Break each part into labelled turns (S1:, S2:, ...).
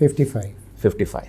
S1: 55।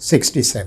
S2: 67।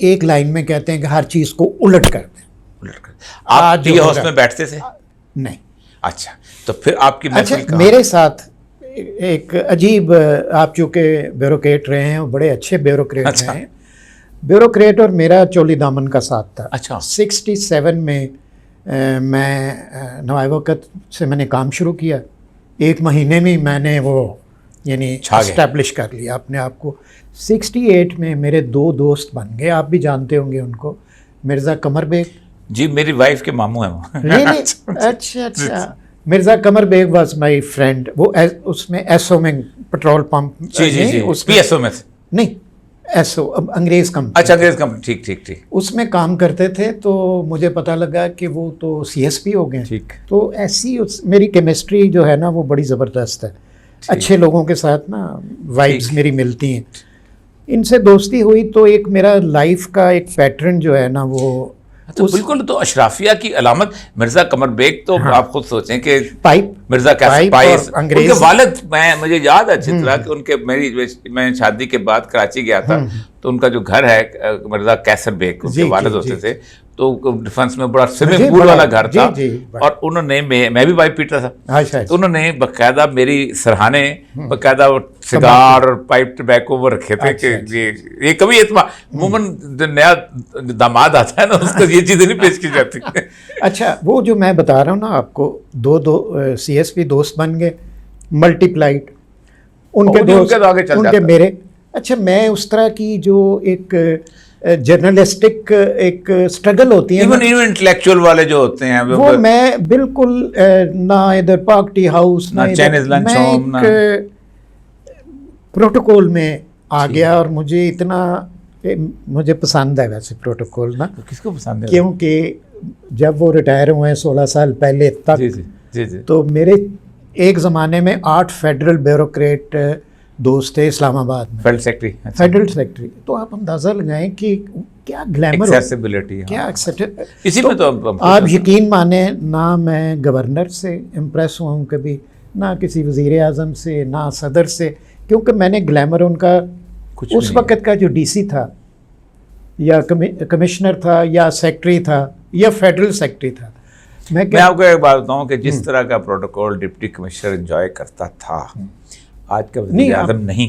S2: ایک لائن میں کہتے ہیں کہ ہر چیز کو الٹ کر دیں.
S1: آپ ٹی ہاؤس میں بیٹھتے تھے؟
S2: نہیں.
S1: اچھا تو پھر آپ کی محفل
S2: اچھا میرے ساتھ ایک عجیب، آپ چونکہ بیوروکریٹ رہے ہیں، بڑے اچھے بیوروکریٹ رہے ہیں. بیوروکریٹ اور میرا چولی دامن کا ساتھ تھا.
S1: اچھا
S2: 67 میں میں نوائے وقت سے میں نے کام شروع کیا. 1 مہینے میں میں نے وہ یعنی اسٹیبلش کر لیا اپنے آپ کو. 68 میں میرے 2 دوست بن گئے، آپ بھی جانتے ہوں گے ان کو. مرزا قمر بیگ.
S1: جی میری وائف کے ماموں ہیں وہ.
S2: اچھا Mirza Qamar Baig was my friend. وہ اس میں ایسو میں پیٹرول پمپ.
S1: جی پی ایس او میں
S2: نہیں، ایسو انگریز کمپنی.
S1: اچھا انگریز کمپنی. ٹھیک
S2: اس میں کام کرتے تھے. تو مجھے پتہ لگا کہ وہ تو سی ایس پی ہو گئے.
S1: ٹھیک.
S2: تو ایسی میری کیمسٹری جو ہے نا وہ بڑی زبردست ہے. اچھے لوگوں کے ساتھ نا وائبز میری ملتی ہیں. ان سے دوستی ہوئی تو ایک میرا لائف کا ایک پیٹرن جو ہے نا وہ
S1: تو بالکل تو اشرافیہ کی علامت. مرزا قمر بیگ تو آپ خود سوچیں کہ
S2: پائپ
S1: مرزا کیسر پائس. ان کے
S2: انگریز
S1: والد مجھے یاد ہے اچھی طرح کہ ان کے میں شادی کے بعد کراچی گیا تھا تو ان کا جو گھر ہے مرزا کیسر بیگ ان کے والد ہوتے تھے. تو ڈیفنس میں بڑا سوئمنگ پول والا گھر تھا. اور انہوں نے میں بھی وائپ پیٹا تھا تو انہوں نے باقاعدہ میری سرہانے باقاعدہ سگار اور پائپ ٹبیکو وہ رکھے تھے کہ یہ کبھی عموماً جو نیا داماد آتا ہے نا اس کو یہ چیزیں نہیں پیش کی جاتی.
S2: اچھا وہ جو میں بتا رہا ہوں نا آپ کو، 2 سی ایس پی دوست بن گئے، ملٹی پلائڈ ان کے دوست ان کے میرے. اچھا میں اس طرح کی جو ایک جرنلسٹک ایک اسٹرگل ہوتی ہے
S1: انٹلیکچوئل والے جو ہوتے ہیں
S2: وہ میں بالکل نہ ادھر پاک ٹی ہاؤس نہ چائنیز لنچ ہوم نہ پروٹوکول میں آ گیا. اور مجھے پسند ہے ویسے پروٹوکول نا.
S1: کس کو پسند ہے؟
S2: کیونکہ جب وہ ریٹائر ہوئے ہیں 16 سال پہلے تک تو میرے ایک زمانے میں 8 فیڈرل بیوروکریٹ دوست تھے اسلام آباد میں. Federal secretary. تو آپ اندازہ لگائیں کہ کیا گلیمر کیا اسی میں. تو آپ یقین مانیں نہ میں گورنر سے امپریس ہوا ہوں کبھی، نہ کسی وزیر اعظم سے، نہ صدر سے. کیونکہ میں نے گلیمر ان کا اس وقت کا جو ڈی سی تھا یا کمشنر تھا یا سیکٹری تھا یا فیڈرل سیکٹری تھا.
S1: میں آپ کو ایک بات بتاؤں کہ جس طرح کا پروٹوکول ڈپٹی کمشنر انجوائے کرتا تھا آج کا وزیر
S2: اعظم نہیں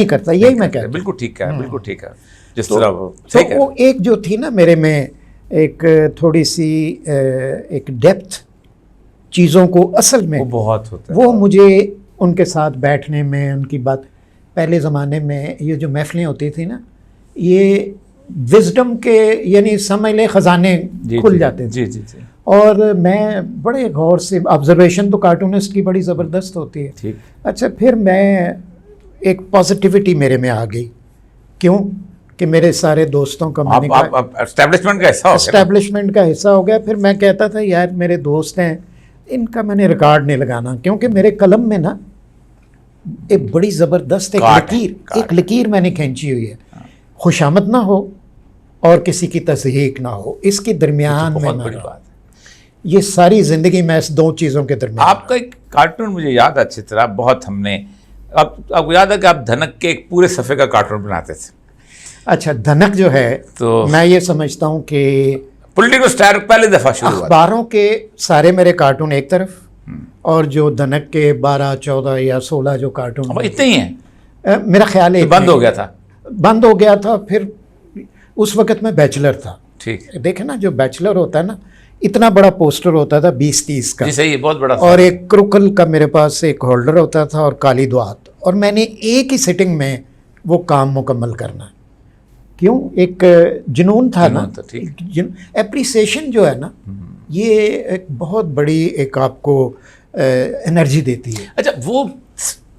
S2: کرتا. یہی میں کہتا ہوں.
S1: بالکل ٹھیک ہے بالکل ٹھیک ہے. جس طرح
S2: وہ ایک جو تھی نا میرے میں ایک تھوڑی سی ایک ڈیپتھ چیزوں کو اصل میں
S1: بہت ہوتا ہے.
S2: وہ مجھے ان کے ساتھ بیٹھنے میں ان کی بات. پہلے زمانے میں یہ جو محفلیں ہوتی تھی نا یہ وزڈم کے یعنی سمجھ لیں خزانے کھل جاتے تھے. اور میں بڑے غور سے آبزرویشن تو کارٹونسٹ کی بڑی زبردست ہوتی ہے. اچھا پھر میں ایک پازیٹیوٹی میرے میں آ گئی. کیوں کہ میرے سارے دوستوں کا اسٹیبلشمنٹ کا حصہ ہو گیا. پھر میں کہتا تھا یار میرے دوست ہیں ان کا میں نے ریکارڈ نہیں لگانا. کیونکہ میرے قلم میں نا ایک بڑی زبردست ایک لکیر میں نے کھینچی ہوئی ہے. خوشامد نہ ہو اور کسی کی تصحیق نہ ہو، اس کے درمیان میں
S1: بہت بڑی بات.
S2: یہ ساری زندگی میں اس 2 چیزوں کے درمیان.
S1: آپ کا ایک کارٹون مجھے یاد ہے اچھی طرح بہت. ہم نے آپ کو یاد ہے کہ آپ دھنک کے ایک پورے صفحے کا کارٹون بناتے تھے.
S2: اچھا دھنک جو ہے تو میں یہ سمجھتا ہوں کہ
S1: پولیٹیکل سٹار پہلی دفعہ شروع ہوا.
S2: اخباروں کے سارے میرے کارٹون ایک طرف اور جو دھنک کے 12 14 یا 16 جو کارٹون
S1: اتنے ہی ہیں
S2: میرا خیال ہے. بند ہو گیا تھا. پھر اس وقت میں بیچلر تھا.
S1: ٹھیک
S2: دیکھیں نا جو بیچلر ہوتا ہے نا اتنا بڑا پوسٹر ہوتا تھا 20-30 کا.
S1: صحیح بہت بڑا.
S2: اور ایک کروکل کا میرے پاس ایک ہولڈر ہوتا تھا اور کالی دعات. اور میں نے ایک ہی سٹنگ میں وہ کام مکمل کرنا. کیوں ایک جنون تھا نا. اپریسیشن جو ہے نا یہ ایک بہت بڑی ایک آپ کو انرجی دیتی ہے.
S1: اچھا وہ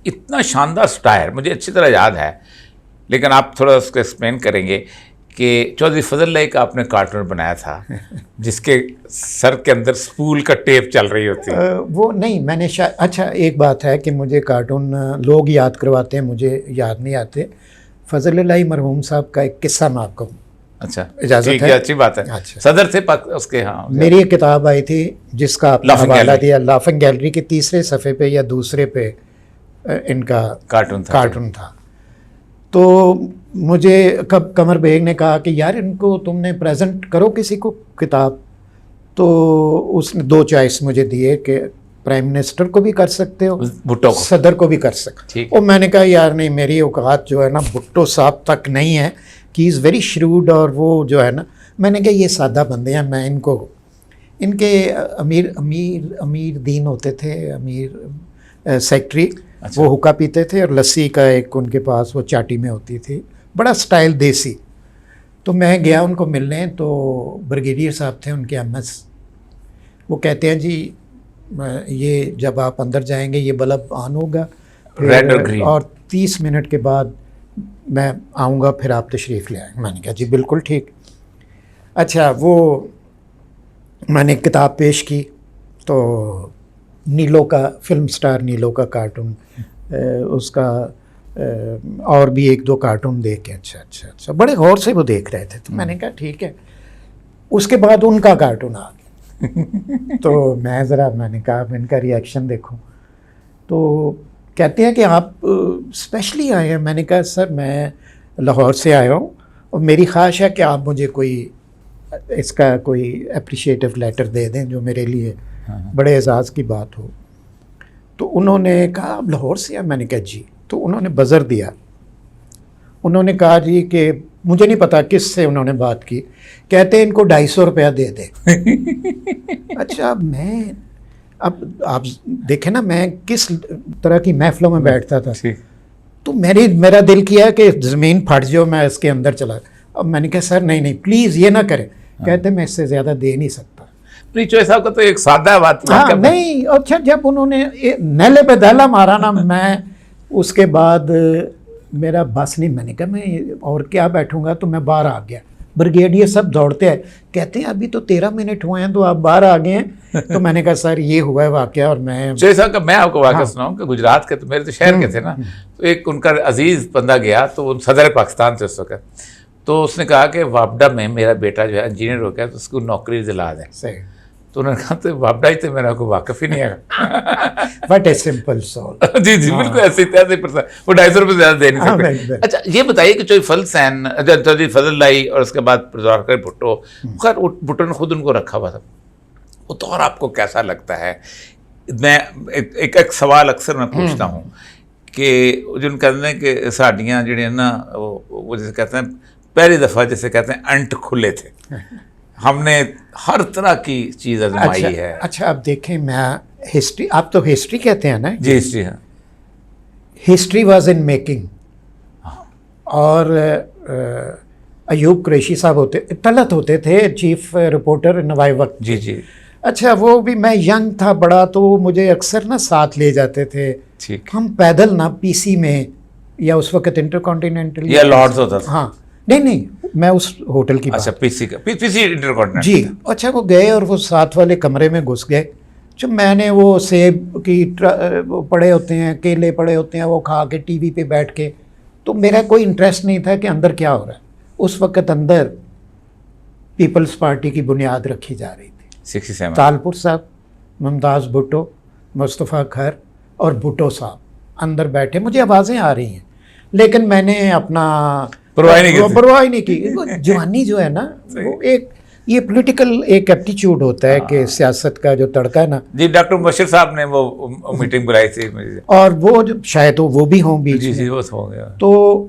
S1: اتنا شاندار سٹائر مجھے اچھی طرح یاد ہے لیکن آپ تھوڑا اس کو ایکسپلین کریں گے کہ چودھری فضل اللہ کا آپ نے کارٹون بنایا تھا جس کے سر کے اندر سپول کا ٹیپ چل رہی ہوتی ہے.
S2: وہ نہیں میں نے اچھا ایک بات ہے کہ مجھے کارٹون لوگ یاد کرواتے ہیں مجھے یاد نہیں آتے. فضل اللہ مرحوم صاحب کا ایک قصہ میں آپ کو
S1: اچھا
S2: اجازت ہے؟
S1: اچھی بات ہے. صدر تھے اس کے. ہاں
S2: میری ایک کتاب آئی تھی جس کا آپ نے حوالہ دیا. لافنگ گیلری کے 3 صفحے پہ یا 2 پہ ان کا کارٹون تھا. تو مجھے قمر بیگ نے کہا کہ یار ان کو تم نے پریزنٹ کرو کسی کو کتاب. تو اس نے 2 چوائس مجھے دیے کہ پرائم منسٹر کو بھی کر سکتے ہو,
S1: بھٹو کو,
S2: صدر کو بھی کر سکتے ہو. اور میں نے کہا یار نہیں, میری اوقات جو ہے نا بھٹو صاحب تک نہیں ہے کہ از ویری شروڈ, اور وہ جو ہے نا, میں نے کہا یہ سادہ بندے ہیں, میں ان کو, ان کے امیر دین ہوتے تھے, امیر سیکٹری, وہ حکا پیتے تھے اور لسی کا ایک ان کے پاس وہ چاٹی میں ہوتی تھی, بڑا سٹائل دیسی. تو میں گیا ان کو ملنے, تو بریگیڈیئر صاحب تھے ان کے ایم ایس, وہ کہتے ہیں جی یہ جب آپ اندر جائیں گے یہ بلب آن ہوگا
S1: ریڈ اور گرین, اور
S2: 30 منٹ کے بعد میں آؤں گا, پھر آپ تشریف لے آئیں. میں نے کہا جی بالکل ٹھیک. اچھا, وہ میں نے کتاب پیش کی تو نیلو کا, فلم سٹار نیلو کا کارٹون, اس کا اور بھی 1-2 کارٹون دیکھ کے اچھا بڑے غور سے وہ دیکھ رہے تھے. تو میں نے کہا ٹھیک ہے. اس کے بعد ان کا کارٹون آ گیا. تو میں نے کہا ان کا ریئیکشن دیکھو. تو کہتے ہیں کہ آپ اسپیشلی آئے ہیں. میں نے کہا سر میں لاہور سے آیا ہوں اور میری خواہش ہے کہ آپ مجھے کوئی اس کا کوئی اپریشیٹو لیٹر دے دیں جو میرے لیے بڑے اعزاز کی بات ہو. تو انہوں نے کہا آپ لاہور سے ہیں؟ میں نے کہا جی. تو انہوں نے بزر دیا, انہوں نے کہا جی کہ مجھے نہیں پتا کس سے انہوں نے بات کی, کہتے ہیں ان کو 250 روپیہ دے دیں. اچھا, میں اب آپ دیکھیں نا میں کس طرح کی محفلوں میں بیٹھتا تھا, تو میرا دل کیا کہ زمین پھٹ جو میں اس کے اندر چلا. اب میں نے کہا سر نہیں پلیز یہ نہ کریں. کہتے میں اس سے زیادہ دے نہیں سکتا.
S1: چوہے صاحب کا تو ایک سادہ بات
S2: نہیں. اچھا, جب انہوں نے نیلے پہ دہلا مارا نا, میں اس کے بعد میرا بس نہیں, میں نے کہا میں اور کیا بیٹھوں گا. تو میں باہر آ گیا. بریگیڈیئر سب دوڑتے ہیں, کہتے ہیں ابھی تو 13 منٹ ہوئے ہیں تو آپ باہر آ گئے ہیں. تو میں نے کہا سر یہ ہوا ہے واقعہ. اور میں
S1: چوہے صاحب کا میں آپ کو واقعہ سناؤں کہ گجرات کے, تو میرے تو شہر کے تھے نا, تو ایک ان کا عزیز بندہ گیا, تو وہ صدر پاکستان تھے اس وقت. تو اس نے کہا کہ وابڈا میں میرا بیٹا جو ہے انجینئر ہو گیا, تو اس کو نوکری دلا دیں.
S2: صحیح.
S1: تو انہوں نے کہا تو وابڈا ہی تو میرا کوئی واقف ہی نہیں ہے.
S2: But a simple soul.
S1: جی بالکل ایسے وہ 250 روپئے زیادہ دے نہیں سکتے. اچھا یہ بتائیے کہ چوہے فضل اللہ اور اس کے بعد پروفیسر بھٹو, خیر بھٹو نے خود ان کو رکھا ہوا تھا, وہ طور آپ کو کیسا لگتا ہے؟ میں ایک سوال اکثر میں پوچھتا ہوں کہ جن کہتے ہیں کہ ساڈیاں جڑے نا وہ جیسے کہتے ہیں پہلی دفعہ جیسے کہتے ہیں انٹ کھلے تھے, ہم نے ہر طرح کی چیز آزمائی ہے.
S2: اچھا اب دیکھیں, میں ہسٹری, آپ تو ہسٹری کہتے ہیں نا؟
S1: جی ہسٹری ہے.
S2: History was in making. اور ایوب قریشی صاحب طلعت ہوتے تھے چیف رپورٹر نوائے وقت.
S1: جی.
S2: اچھا, وہ بھی میں ینگ تھا بڑا, تو مجھے اکثر نا ساتھ لے جاتے تھے. ہم پیدل نا پی سی میں, یا اس وقت انٹر کانٹیننٹل
S1: یا لارڈز ہوتا تھا.
S2: ہاں نہیں میں اس ہوٹل کی.
S1: اچھا پی سی انٹر کانٹیننٹل.
S2: جی. اچھا وہ گئے اور وہ ساتھ والے کمرے میں گھس گئے. جب میں نے وہ سیب کی پڑے ہوتے ہیں, کیلے پڑے ہوتے ہیں, وہ کھا کے ٹی وی پہ بیٹھ کے, تو میرا کوئی انٹرسٹ نہیں تھا کہ اندر کیا ہو رہا ہے. اس وقت اندر پیپلز پارٹی کی بنیاد رکھی جا رہی تھی.
S1: 67
S2: تالپور صاحب, ممتاز بھٹو, مصطفیٰ کھر اور بھٹو صاحب اندر بیٹھے. مجھے آوازیں آ رہی ہیں لیکن میں نے اپنا پرواہ نہیں کی. جوانی جو ہے نا وہ ایک یہ پولیٹیکل ایک ایپٹیچیوڈ ہوتا ہے کہ سیاست کا جو تڑکا ہے نا.
S1: جی ڈاکٹر مبشر صاحب نے وہ میٹنگ بلائی تھی,
S2: اور وہ شاید وہ بھی ہوں بیچ میں.
S1: جی وہ ہو گیا.
S2: تو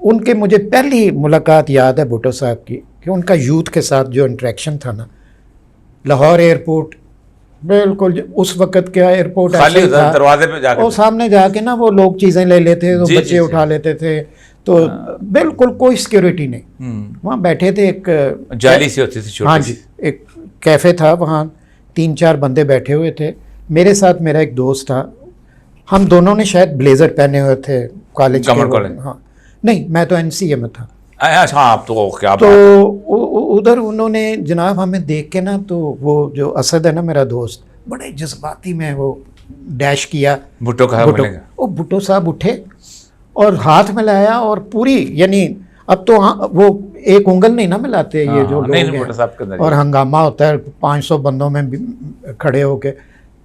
S2: ان کے مجھے پہلی ملاقات یاد ہے بھٹو صاحب کی, کہ ان کا یوتھ کے ساتھ جو انٹریکشن تھا نا, لاہور ایئرپورٹ بالکل اس وقت کیا ایئرپورٹ
S1: خالی تھا, دروازے پہ جا کے
S2: وہ سامنے جا کے نا وہ لوگ چیزیں لے لیتے تھے, بچے اٹھا لیتے تھے, تو بالکل کوئی سیکیورٹی نہیں. وہاں بیٹھے تھے, ایک
S1: جالی سی ہوتی تھی.
S2: ہاں جی, ایک کیفے تھا, وہاں 3-4 بندے بیٹھے ہوئے تھے. میرے ساتھ میرا ایک دوست تھا, ہم دونوں نے شاید بلیزر پہنے ہوئے تھے کالج کے. ہاں نہیں, میں تو NCA میں تھا. تو ادھر انہوں نے جناب ہمیں دیکھ کے نا, تو وہ جو اسد ہے نا میرا دوست, بڑے جذباتی میں وہ ڈیش کیا بھٹو صاحب اٹھے اور ہاتھ میں لایا, اور پوری یعنی اب تو وہ ایک انگل نہیں نا ملاتے یہ جو لوگ ہیں, اور ہنگامہ ہوتا ہے 500 بندوں میں کھڑے ہو کے,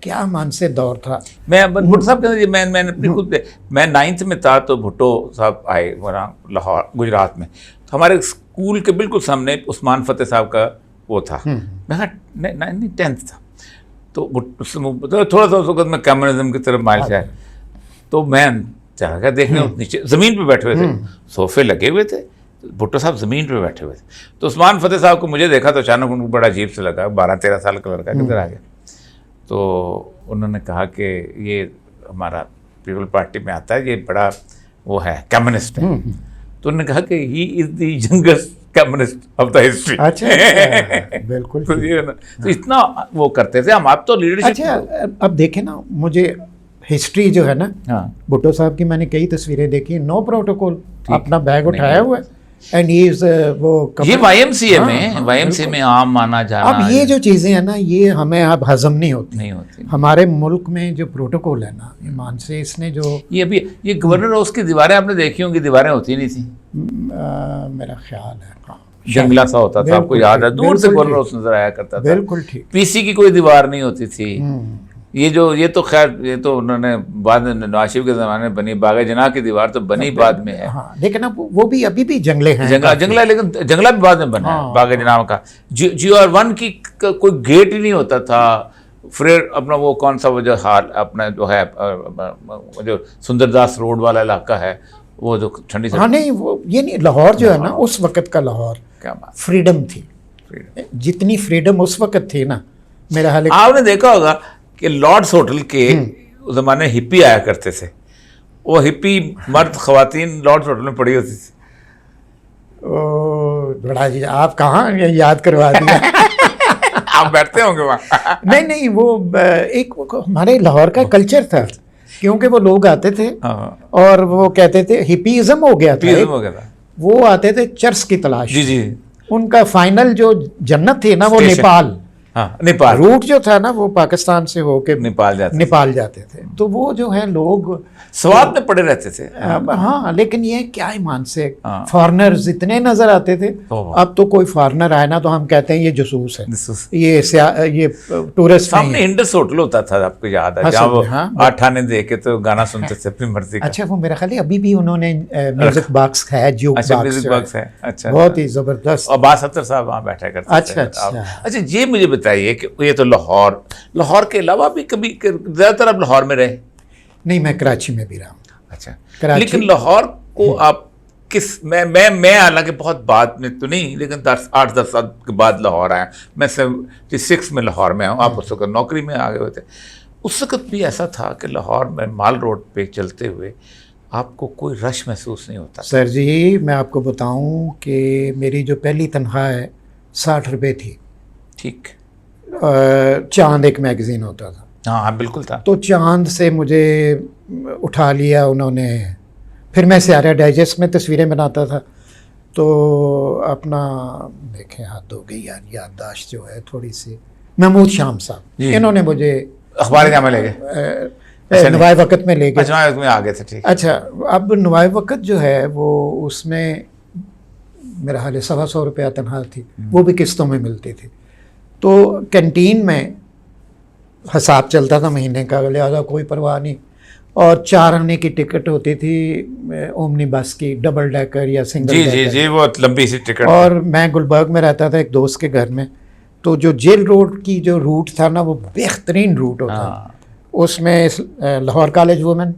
S2: کیا مان سے دور تھا.
S1: میں بھٹو صاحب کے میں نے اپنی خود میں 9th میں تھا تو بھٹو صاحب آئے وہاں لاہور گجرات میں, تو ہمارے اسکول کے بالکل سامنے عثمان فتح صاحب کا وہ تھا. میں 10th تھا تو تھوڑا سا اس وقت میں کمیونزم کی طرف مائل سے آیا, تو میں چاہ گیا دیکھنے, نیچے زمین پہ بیٹھے ہوئے تھے, صوفے لگے ہوئے تھے, بھٹو صاحب زمین پہ بیٹھے ہوئے تھے. تو عثمان فتح صاحب کو مجھے دیکھا تو اچانک ان کو بڑا عجیب سے لگا, 12-13 سال کا لڑکا کدھر آ گیا. تو انہوں نے کہا کہ یہ ہمارا پیپل پارٹی میں آتا ہے, یہ بڑا وہ ہے کمیونسٹ ہے. تو انہوں نے کہا کہ he is the youngest communist of the history.
S2: اچھا بالکل.
S1: تو اتنا وہ کرتے تھے ہم. آپ تو لیڈرشپ.
S2: اچھا اب دیکھیں نا, مجھے ہسٹری جو ہے نا, بھٹو صاحب کی میں نے کئی تصویریں دیکھی, نو پروٹوکول, اپنا بیگ اٹھایا ہوا ہے, اینڈ
S1: یہ وائی ایم سی اے میں عام مانا جانا.
S2: اب یہ جو چیزیں ہیں نا, یہ ہمیں اب ہضم نہیں ہوتی. ہمارے ملک میں جو پروٹوکول ہے نا, ایمان سے اس نے جو
S1: یہ ابھی یہ گورنر ہاؤس کی دیواریں آپ نے دیکھی ہوں گی, دیواریں ہوتی نہیں تھیں,
S2: میرا خیال ہے
S1: جنگلہ سا ہوتا تھا, آپ کو یاد ہے, دور سے گورنر ہاؤس نظر آیا کرتا تھا.
S2: بالکل ٹھیک.
S1: پی سی کی کوئی دیوار نہیں ہوتی تھی. یہ تو خیر یہ تو انہوں نے بعد میں نواز شریف کے زمانے میں بنی, باغ جناح کی دیوار تو بنی بعد میں ہے.
S2: لیکن اب وہ بھی ابھی بھی جنگلے ہیں,
S1: جنگلہ, لیکن جنگلہ بھی بعد میں بنا ہے باغ جناح کا. GR1 کی کوئی گیٹ ہی نہیں ہوتا تھا. پھر اپنا وہ کون سا وہ جو حال اپنا جو ہے جو سندر داس روڈ والا علاقہ ہے, وہ جو ٹھنڈی سے,
S2: ہاں نہیں وہ یہ نہیں, لاہور جو ہے نا, اس وقت کا لاہور
S1: کیا بات,
S2: فریڈم تھی. جتنی فریڈم اس وقت تھی نا, میرا حال.
S1: آپ نے دیکھا ہوگا کہ لارڈس ہوٹل کے اس زمانے ہپی آیا کرتے تھے, وہ ہپی مرد خواتین لارڈس ہوٹل میں پڑی ہوتی تھی.
S2: بڑا جی آپ کہاں یاد کروا دیا.
S1: آپ بیٹھتے ہوں گے وہاں.
S2: نہیں وہ ایک ہمارے لاہور کا کلچر تھا, کیونکہ وہ لوگ آتے تھے اور وہ کہتے تھے ہپیزم ہو گیا تھا, وہ آتے تھے چرس کی تلاش.
S1: جی
S2: ان کا فائنل جو جنت تھی نا, وہ نیپال.
S1: نیپال
S2: روٹ جو تھا نا, وہ پاکستان سے ہو کے
S1: نیپال
S2: جاتے تھے. تو وہ جو ہے لوگ
S1: سوات میں پڑے رہتے تھے.
S2: ہاں لیکن یہ کیا ایمان سے فارنرز اتنے نظر آتے تھے. اب تو کوئی فارنر آئے نا تو ہم کہتے ہیں یہ جسوس ہے, یہ ٹورسٹ.
S1: سامنے انڈس ہوٹل ہوتا تھا, آپ کو یاد ہے, جہاں وہ 8 آنے دے کے تو گانا سنتے تھے اپنی مرضی کا.
S2: اچھا وہ میرا خیال ہے ابھی بھی انہوں نے میوزک باکس ہے,
S1: میوزک باکس ہے,
S2: بہت ہی زبردست.
S1: عباس اختر صاحب وہاں بیٹھا کرتے تھے. اچھا یہ مجھے بتائیے کہ یہ تو لاہور کے علاوہ بھی کبھی زیادہ تر آپ لاہور میں رہے؟
S2: نہیں, میں کراچی میں بھی رہا ہوں.
S1: اچھا, لیکن لاہور کو آپ کس میں حالانکہ بہت بعد میں تو نہیں, لیکن 8-10 سال کے بعد لاہور آیا. میں 76 میں لاہور میں ہوں, آپ اس وقت نوکری میں آ گئے ہوئے تھے. اس وقت بھی ایسا تھا کہ لاہور میں مال روڈ پہ چلتے ہوئے آپ کو کوئی رش محسوس نہیں ہوتا؟
S2: سر جی میں آپ کو بتاؤں کہ میری جو پہلی تنخواہ ہے 60 روپے تھی.
S1: ٹھیک.
S2: چاند ایک میگزین ہوتا تھا.
S1: ہاں بالکل تھا.
S2: تو چاند سے مجھے اٹھا لیا انہوں نے. پھر میں سیارہ ڈائجسٹ میں تصویریں بناتا تھا. تو اپنا دیکھیں حد ہو گئی یار, یادداشت جو ہے تھوڑی سی. محمود شام صاحب انہوں نے مجھے
S1: اخبار جامع لے گئے,
S2: نوائے وقت میں لے گئے.
S1: میں آ گئے تھے. ٹھیک.
S2: اچھا اب نوائے وقت جو ہے وہ اس میں میرا حال 125 روپیہ تنخواہ تھی, وہ بھی قسطوں میں ملتی تھی. تو کینٹین میں حساب چلتا تھا مہینے کا, لہٰذا کوئی پرواہ نہیں. اور 4 آنے کی ٹکٹ ہوتی تھی اومنی بس کی, ڈبل ڈیکر یا سنگل.
S1: جی وہ لمبی سی ٹکٹ.
S2: اور میں گلبرگ میں رہتا تھا ایک دوست کے گھر میں. تو جو جیل روڈ کی جو روٹ تھا نا, وہ بہترین روٹ ہوتا. اس میں لاہور کالج وومن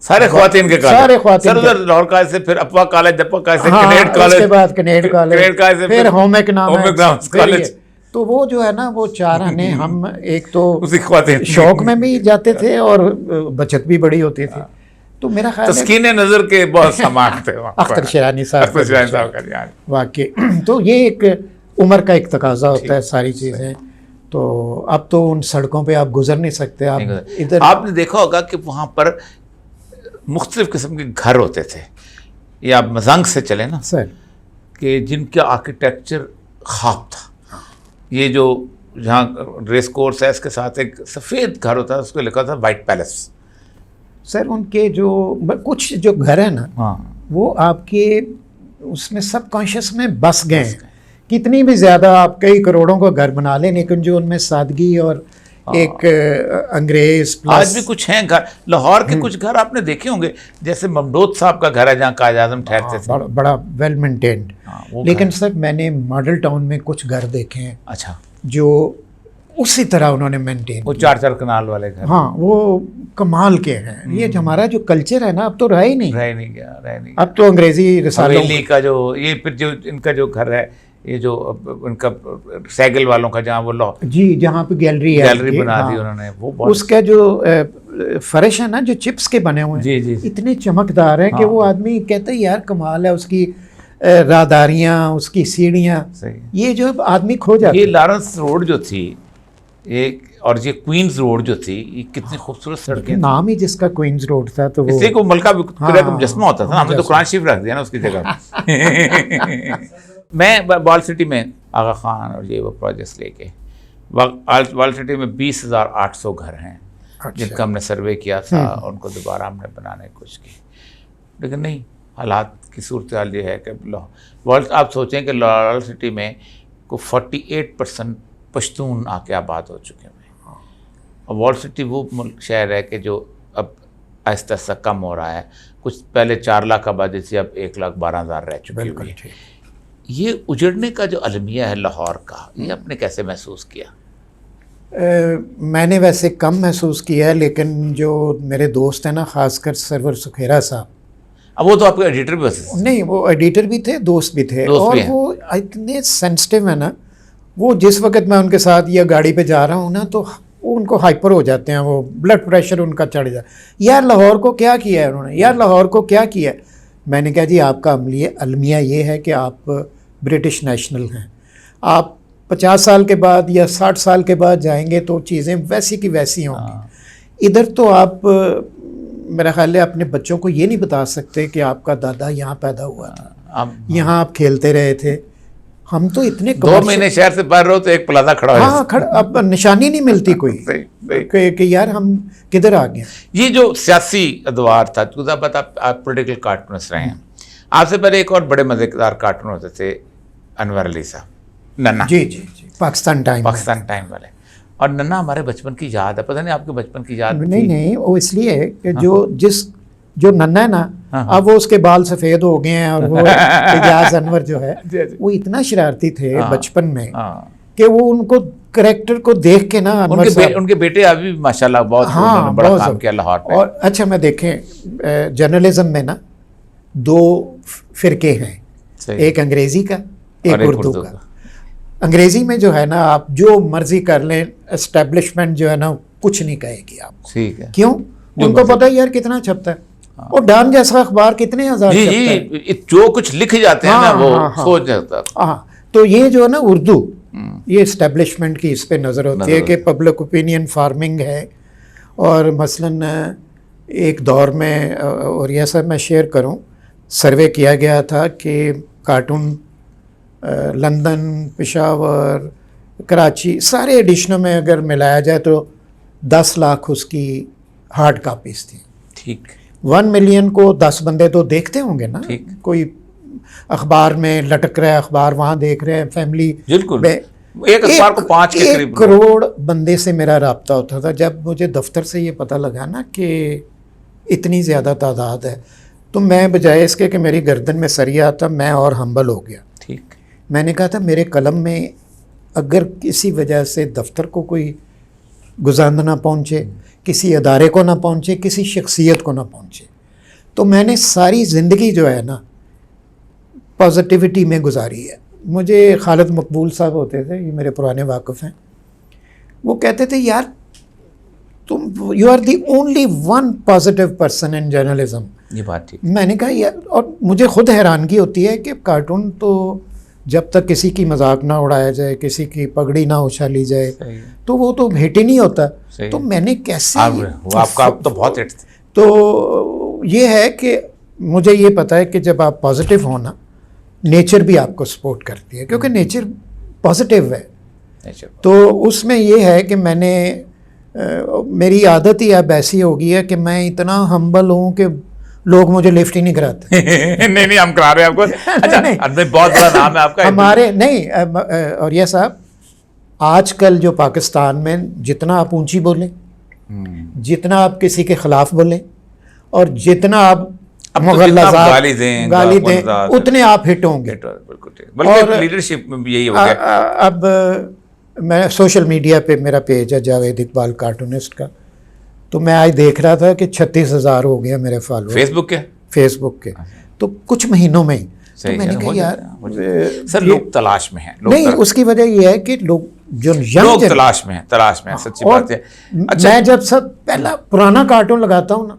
S1: سارے خواتین کے کالج,
S2: سارے خواتین
S1: لاہور کالج سے, پھر اپوا کالج, دپا کالج سے کنیڈ
S2: کالج, اس کے بعد
S1: کنیڈ
S2: کالج, پھر ہوم اکنامکس کالج. تو وہ جو ہے نا وہ 4 آنے ہم ایک تو شوق میں بھی جاتے تھے اور بچت بھی بڑی ہوتی تھی. تو میرا خیال
S1: تسکین نظر کے بہت سامان تھے
S2: اختر شیرانی صاحب
S1: کا
S2: واقعی. تو یہ ایک عمر کا ایک تقاضا ہوتا ہے ساری چیزیں. تو اب تو ان سڑکوں پہ آپ گزر نہیں سکتے.
S1: آپ نے دیکھا ہوگا کہ وہاں پر مختلف قسم کے گھر ہوتے تھے, یا آپ مزنگ سے چلے نا
S2: سر,
S1: کہ جن کا آرکیٹیکچر خواب تھا. یہ جو جہاں ریس کورس ہے اس کے ساتھ ایک سفید گھر ہوتا ہے, اس کو لکھا تھا وائٹ پیلس.
S2: سر ان کے جو کچھ جو گھر ہیں نا, وہ آپ کے اس میں سب کانشیس میں بس گئے ہیں. کتنی بھی زیادہ آپ کئی کروڑوں کا گھر بنا لیں, لیکن جو ان میں سادگی اور ایک انگریز
S1: آج بھی کچھ ہیں گھر لاہور کے کچھ گھر آپ نے دیکھے ہوں گے جیسے ممدود صاحب کا گھر ہے جہاں قائد اعظم ٹھہرتے تھے
S2: بڑا ویل مینٹینڈ. لیکن سر میں نے ماڈل ٹاؤن میں کچھ گھر دیکھے ہیں
S1: اچھا
S2: جو اسی طرح انہوں نے مینٹین,
S1: وہ 4 کنال والے گھر,
S2: ہاں وہ کمال کے ہیں. یہ جو ہمارا جو کلچر ہے نا اب تو رہا ہی نہیں,
S1: رہ نہیں گیا.
S2: اب تو انگریزی رسالوں
S1: حویلی کا جو یہ پھر جو ان کا جو گھر ہے یہ جو ان کا سیگل والوں کا جہاں وہ
S2: جی جہاں پہ گیلری
S1: بنا دی انہوں نے, وہ
S2: اس کا جو فرش ہے نا جو چپس کے بنے ہوئے ہیں
S1: جی
S2: اتنے چمکدار ہیں کہ وہ آدمی کہتا ہے یار کمال ہے, اس کی راہداریاں, اس کی سیڑھیاں, یہ جو آدمی کھو جاتا ہے.
S1: یہ لارنس روڈ جو تھی ایک اور یہ کوئنز روڈ جو تھی یہ کتنی خوبصورت سڑکیں,
S2: نام ہی جس کا کوئنز روڈ تھا تو
S1: اس سے کو ملکہ کا مجسمہ ہوتا تھا, ہم نے تو قرآن شریف رکھ دیا نا اس کی جگہ. میں وال سٹی میں آغا خان اور یہ وہ پروجیکٹس لے کے وال سٹی میں 20,800 گھر ہیں جن کا ہم نے سروے کیا تھا اور ان کو دوبارہ ہم نے بنانے کی کوشش کی, لیکن نہیں, حالات کی صورتحال یہ ہے کہ آپ سوچیں کہ وال سٹی میں کو 48% پشتون آ کے آباد ہو چکے ہیں, اور وال سٹی وہ شہر ہے کہ جو اب آہستہ آہستہ کم ہو رہا ہے. کچھ پہلے 4 لاکھ آبادی تھی, اب 1,12,000 رہ چکی ہوئی ہے. یہ اجڑنے کا جو المیہ ہے لاہور کا, یہ آپ نے کیسے محسوس کیا؟
S2: میں نے ویسے کم محسوس کیا ہے, لیکن جو میرے دوست ہیں نا, خاص کر سرور سکھیرا صاحب,
S1: اب وہ تو آپ کے ایڈیٹر بھی
S2: نہیں, وہ ایڈیٹر بھی تھے, دوست بھی تھے, اور وہ اتنے سینسٹیو ہیں نا, وہ جس وقت میں ان کے ساتھ یا گاڑی پہ جا رہا ہوں نا تو ان کو ہائپر ہو جاتے ہیں, وہ بلڈ پریشر ان کا چڑھ جاتا ہے. یار لاہور کو کیا کیا ہے انہوں نے, یار لاہور کو کیا کیا ہے. میں نے کہا جی آپ کا المیہ یہ ہے کہ آپ برٹش نیشنل ہیں, آپ 50 سال کے بعد یا 60 سال کے بعد جائیں گے تو چیزیں ویسی کی ویسی ہوں گی. ادھر تو آپ میرا خیال ہے اپنے بچوں کو یہ نہیں بتا سکتے کہ آپ کا دادا یہاں پیدا ہوا تھا, یہاں آپ کھیلتے رہے تھے. ہم تو اتنے
S1: 2 مہینے شہر سے باہر رہو تو ایک پلازا کھڑا ہو,
S2: ہاں اب نشانی نہیں ملتی کوئی کہ یار ہم کدھر آ گئے.
S1: یہ جو سیاسی ادوار تھا, آپ پولیٹیکل کارٹونسٹ رہے ہیں, آپ سے پہلے ایک اور بڑے مزیدار کارٹون ہوتے تھے انور علی صاحب, ننا.
S2: جی پاکستان ٹائم
S1: والے, اور ننا ہمارے بچپن کی یاد ہے. پتہ نہیں آپ کے بچپن کی یاد
S2: نہیں, وہ اس لیے کہ جو ننا ہے نا, اب وہ اس کے بال سفید ہو گئے ہیں, اور وہ اعجاز انور جو ہے وہ اتنا شرارتی تھے بچپن میں کہ وہ ان کو کریکٹر کو دیکھ کے نا,
S1: ان کے بیٹے ابھی ماشاءاللہ بہت بڑا کام کیا لاہور پہ.
S2: اور اچھا میں دیکھیں جرنلزم میں نا 2 فرقے ہیں, ایک انگریزی کا ایک اردو کا. انگریزی میں جو ہے نا آپ جو مرضی کر لیں, اسٹیبلشمنٹ جو ہے نا کچھ نہیں کہے گی آپ کو.
S1: ٹھیک ہے,
S2: کیوں؟ ان کو پتہ ہے یار کتنا چھپتا ہے, اور ڈان جیسا اخبار کتنے ہزار چھپتا ہے.
S1: جو کچھ لکھ جاتے ہیں نا وہ سوچ جاتا ہے.
S2: ہاں, تو یہ جو ہے نا اردو, یہ اسٹیبلشمنٹ کی اس پہ نظر ہوتی ہے کہ پبلک اوپینین فارمنگ ہے. اور مثلاً ایک دور میں, اور یہ سب میں شیئر کروں, سروے کیا گیا تھا کہ کارٹون لندن, پشاور, کراچی سارے ایڈیشنوں میں اگر ملایا جائے تو 10 لاکھ اس کی ہارڈ کاپیز تھیں.
S1: ٹھیک,
S2: 1 ملین کو 10 بندے تو دیکھتے ہوں گے نا. کوئی اخبار میں لٹک رہا ہے, اخبار وہاں دیکھ رہے ہیں, فیملی.
S1: بالکل, ایک اخبار کو 5 کے قریب
S2: 1 کروڑ بندے سے میرا رابطہ ہوتا تھا. جب مجھے دفتر سے یہ پتہ لگا نا کہ اتنی زیادہ تعداد ہے, تو میں بجائے اس کے کہ میری گردن میں سریا آتا, میں اور ہمبل ہو گیا.
S1: ٹھیک,
S2: میں نے کہا تھا میرے قلم میں اگر کسی وجہ سے دفتر کو کوئی گزاند نہ پہنچے, کسی ادارے کو نہ پہنچے, کسی شخصیت کو نہ پہنچے, تو میں نے ساری زندگی جو ہے نا پازیٹیوٹی میں گزاری ہے. مجھے خالد مقبول صاحب ہوتے تھے, یہ میرے پرانے واقف ہیں, وہ کہتے تھے یار تم you are the only 1 positive person in journalism.
S1: یہ بات ٹھیک.
S2: میں نے کہا یار, اور مجھے خود حیرانگی ہوتی ہے کہ کارٹون تو جب تک کسی کی مذاق نہ اڑایا جائے, کسی کی پگڑی نہ اچھالی جائے, تو وہ تو ہٹ ہی نہیں ہوتا. تو میں نے کیسے,
S1: آپ کا تو بہت ہٹ.
S2: تو یہ ہے کہ مجھے یہ پتہ ہے کہ جب آپ پازیٹیو ہونا, نیچر بھی آپ کو سپورٹ کرتی ہے, کیونکہ نیچر پازیٹیو ہے. تو اس میں یہ ہے کہ میں نے, میری عادت ہی اب ایسی ہو گئی ہے کہ میں اتنا ہمبل ہوں کہ لوگ مجھے لفٹ ہی نہیں کراتے.
S1: نہیں ہم کرا رہے ہیں آپ کو. اچھا, بہت بڑا نام ہے آپ کا.
S2: ہمارے نہیں, اور یہ صاحب آج کل جو پاکستان میں جتنا آپ اونچی بولیں، جتنا آپ کسی کے خلاف بولیں، اور جتنا آپ مغلظات گالی دیں اتنے آپ ہٹ ہوں گے.
S1: بلکہ لیڈرشپ میں بھی یہی ہو گیا.
S2: اب میں سوشل میڈیا پہ میرا پیج ہے جاوید اقبال کارٹونسٹ کا، تو میں آج دیکھ رہا تھا کہ 36,000 ہو گیا میرے فالوور فیس بک کے. تو کچھ مہینوں میں ہی تو میں نے کہا یار
S1: سر لوگ تلاش میں ہیں.
S2: نہیں، اس کی وجہ یہ ہے کہ لوگ جو
S1: لوگ تلاش میں ہیں. سچی بات ہے.
S2: میں جب پہلا پرانا کارٹون لگاتا ہوں نا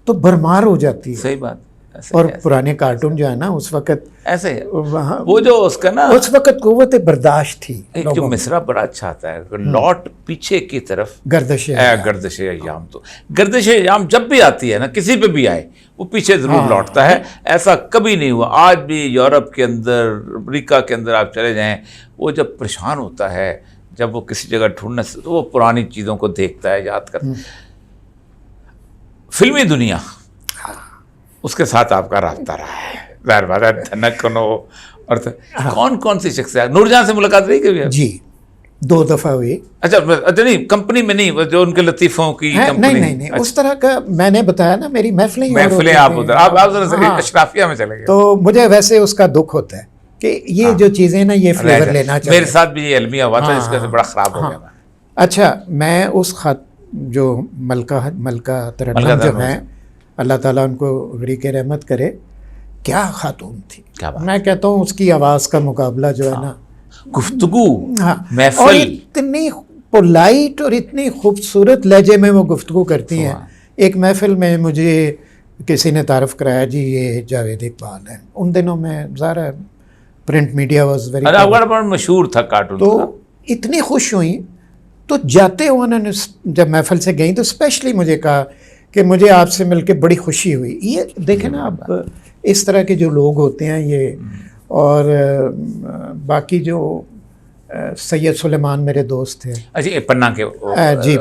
S2: تو بھرمار ہو جاتی ہے.
S1: صحیح بات.
S2: اور پرانے کارٹون جو ہے نا اس وقت
S1: ایسے وہ جو اس کا نا
S2: اس وقت قوت برداشت تھی.
S1: ایک جو مصرع بڑا اچھا آتا ہے، لوٹ پیچھے کی طرف
S2: گردش
S1: ایام. تو گردش ایام جب بھی آتی ہے نا، کسی پہ بھی آئے، وہ پیچھے ضرور لوٹتا ہے. ایسا کبھی نہیں ہوا. آج بھی یورپ کے اندر، امریکہ کے اندر آپ چلے جائیں، وہ جب پریشان ہوتا ہے، جب وہ کسی جگہ ڈھونڈنے سے، تو وہ پرانی چیزوں کو دیکھتا ہے، یاد کرتا ہے. فلمی دنیا اس کے ساتھ آپ کا رابطہ رہا ہے، ظاہر بات ہے. دھنکنو اور کون کون سی شخصیات؟ نور جہاں سے ملاقات رہی کبھی؟
S2: جی 2 دفعہ ہوئی.
S1: اچھا نہیں، کمپنی میں نہیں، جو ان کے لطیفوں کی کمپنی.
S2: نہیں اس طرح کا میں نے بتایا نا، میری محفلیں
S1: آپ ادھر آپ اشرافیہ میں چلے گئے.
S2: تو مجھے ویسے اس کا دکھ ہوتا ہے کہ یہ جو چیزیں نا یہ فلیور لینا چاہیے.
S1: میرے ساتھ بھی یہ المیہ ہوا تھا، اس کا بڑا خراب ہو گیا.
S2: اچھا، میں اس خط جو ملکہ ترنم جو ہیں، اللہ تعالیٰ ان کو غریق رحمت کرے، کیا خاتون تھی. میں کہتا ہوں اس کی آواز کا مقابلہ جو ہے نا،
S1: گفتگو، محفل،
S2: اور اتنی پولائٹ اور اتنی خوبصورت لہجے میں وہ گفتگو کرتی ہیں. ایک محفل میں مجھے کسی نے تعارف کرایا، جی یہ جاوید اقبال ہیں. ان دنوں میں ظاہر پرنٹ میڈیا واز ویری
S1: مشہور تھا کارٹون.
S2: تو اتنی خوش ہوئی. تو جاتے ہوئے انہوں نے جب محفل سے گئیں تو اسپیشلی مجھے کہا کہ مجھے آپ سے مل کے بڑی خوشی ہوئی. یہ دیکھیں نا آپ، اس طرح کے جو لوگ ہوتے ہیں یہ. اور باقی جو سید سلیمان میرے دوست تھے،
S1: اچھا پنہ کے،
S2: جی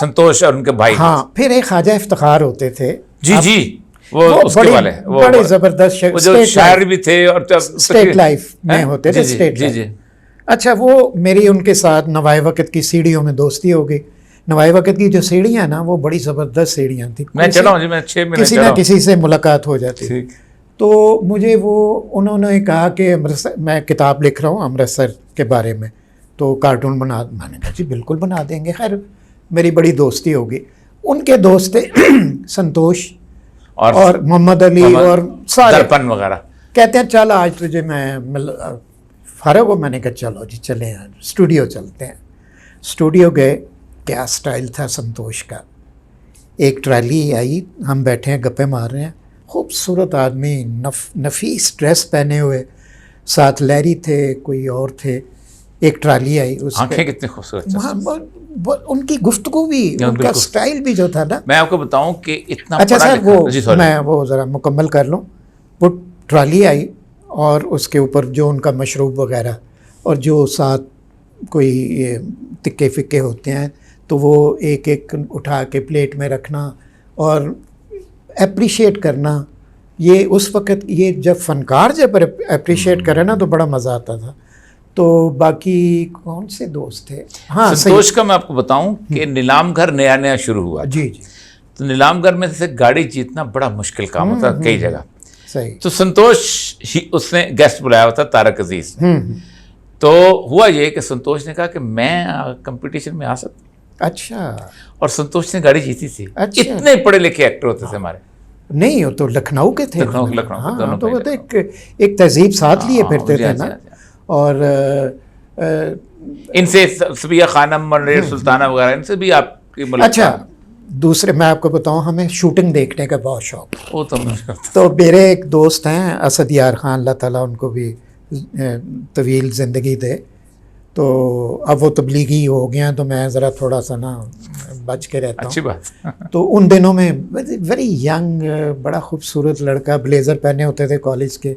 S1: سنتوش اور ان کے بھائی.
S2: ہاں، پھر ایک خواجہ افتخار ہوتے تھے.
S1: جی وہ اس کے والے
S2: بڑے زبردست
S1: شاعر بھی تھے، اور
S2: اسٹیٹ لائف میں ہوتے تھے. State life. اچھا، وہ میری ان کے ساتھ نوائے وقت کی سیڑھیوں میں دوستی ہو گئی. نوائے وقت کی جو سیڑھیاں نا وہ بڑی زبردست سیڑھیاں تھیں.
S1: میں چلا ہوں جی، میں 6 مہینے
S2: کسی نہ کسی سے ملاقات ہو جاتی. تو مجھے انہوں نے کہا کہ امرتسر میں کتاب لکھ رہا ہوں امرتسر کے بارے میں، تو کارٹون بنا. میں نے کہا جی بالکل بنا دیں گے. خیر میری بڑی دوستی ہوگی. ان کے دوست تھے سنتوش اور محمد علی اور سارے
S1: وغیرہ.
S2: کہتے ہیں چل آج تجھے میں فارغ ہو. میں نے کہا چلو جی چلیں، اسٹوڈیو چلتے ہیں. اسٹوڈیو گئے. کیا سٹائل تھا سنتوش کا. ایک ٹرالی آئی، ہم بیٹھے ہیں گپے مار رہے ہیں. خوبصورت آدمی، نفیس ڈریس پہنے ہوئے، ساتھ لہری تھے، کوئی اور تھے. ایک ٹرالی آئی،
S1: آنکھیں کتنی خوبصورت،
S2: ان کی گفتگو بھی، ان کا سٹائل بھی جو تھا نا.
S1: میں آپ کو بتاؤں کہ اتنا
S2: اچھا سر، میں وہ ذرا مکمل کر لوں. وہ ٹرالی آئی اور اس کے اوپر جو ان کا مشروب وغیرہ، اور جو ساتھ کوئی تکے فکے ہوتے ہیں، تو وہ ایک ایک اٹھا کے پلیٹ میں رکھنا اور اپریشیٹ کرنا. یہ اس وقت، یہ جب فنکار جب اپریشیٹ کرے نا تو بڑا مزہ آتا تھا. تو باقی کون سے دوست تھے؟ ہاں
S1: سنتوش کا میں آپ کو بتاؤں کہ نیلام گھر نیا شروع ہوا.
S2: جی.
S1: تو نیلام گھر میں سے گاڑی جیتنا بڑا مشکل کام ہوتا ہے کئی جگہ.
S2: صحیح.
S1: تو سنتوش ہی اس نے گیسٹ بلایا ہوا تھا، طارق عزیز نے. تو ہوا یہ کہ سنتوش نے کہا کہ میں کمپٹیشن میں آ سکتا.
S2: اچھا.
S1: اور سنتوش نے گاڑی جیتی تھی. اتنے پڑھے لکھے ایکٹر ہوتے تھے ہمارے.
S2: نہیں، وہ تو لکھنؤ کے تھے.
S1: لکھنؤ
S2: تو وہ تو ایک تہذیب ساتھ لیے پھرتے تھے نا. اور
S1: ان سے صبیہ خانم اور سلطانہ وغیرہ، ان سے بھی آپ کی ملاقات.
S2: اچھا، دوسرے میں آپ کو بتاؤں، ہمیں شوٹنگ دیکھنے کا بہت شوق.
S1: وہ
S2: تو میرے ایک دوست ہیں اسد یار خان، اللہ تعالیٰ ان کو بھی طویل زندگی دے. تو اب وہ تبلیغی ہو گیا، تو میں ذرا تھوڑا سا نا بچ کے رہتا ہوں.
S1: اچھی بات.
S2: تو ان دنوں میں ویری ینگ، بڑا خوبصورت لڑکا، بلیزر پہنے ہوتے تھے کالج کے.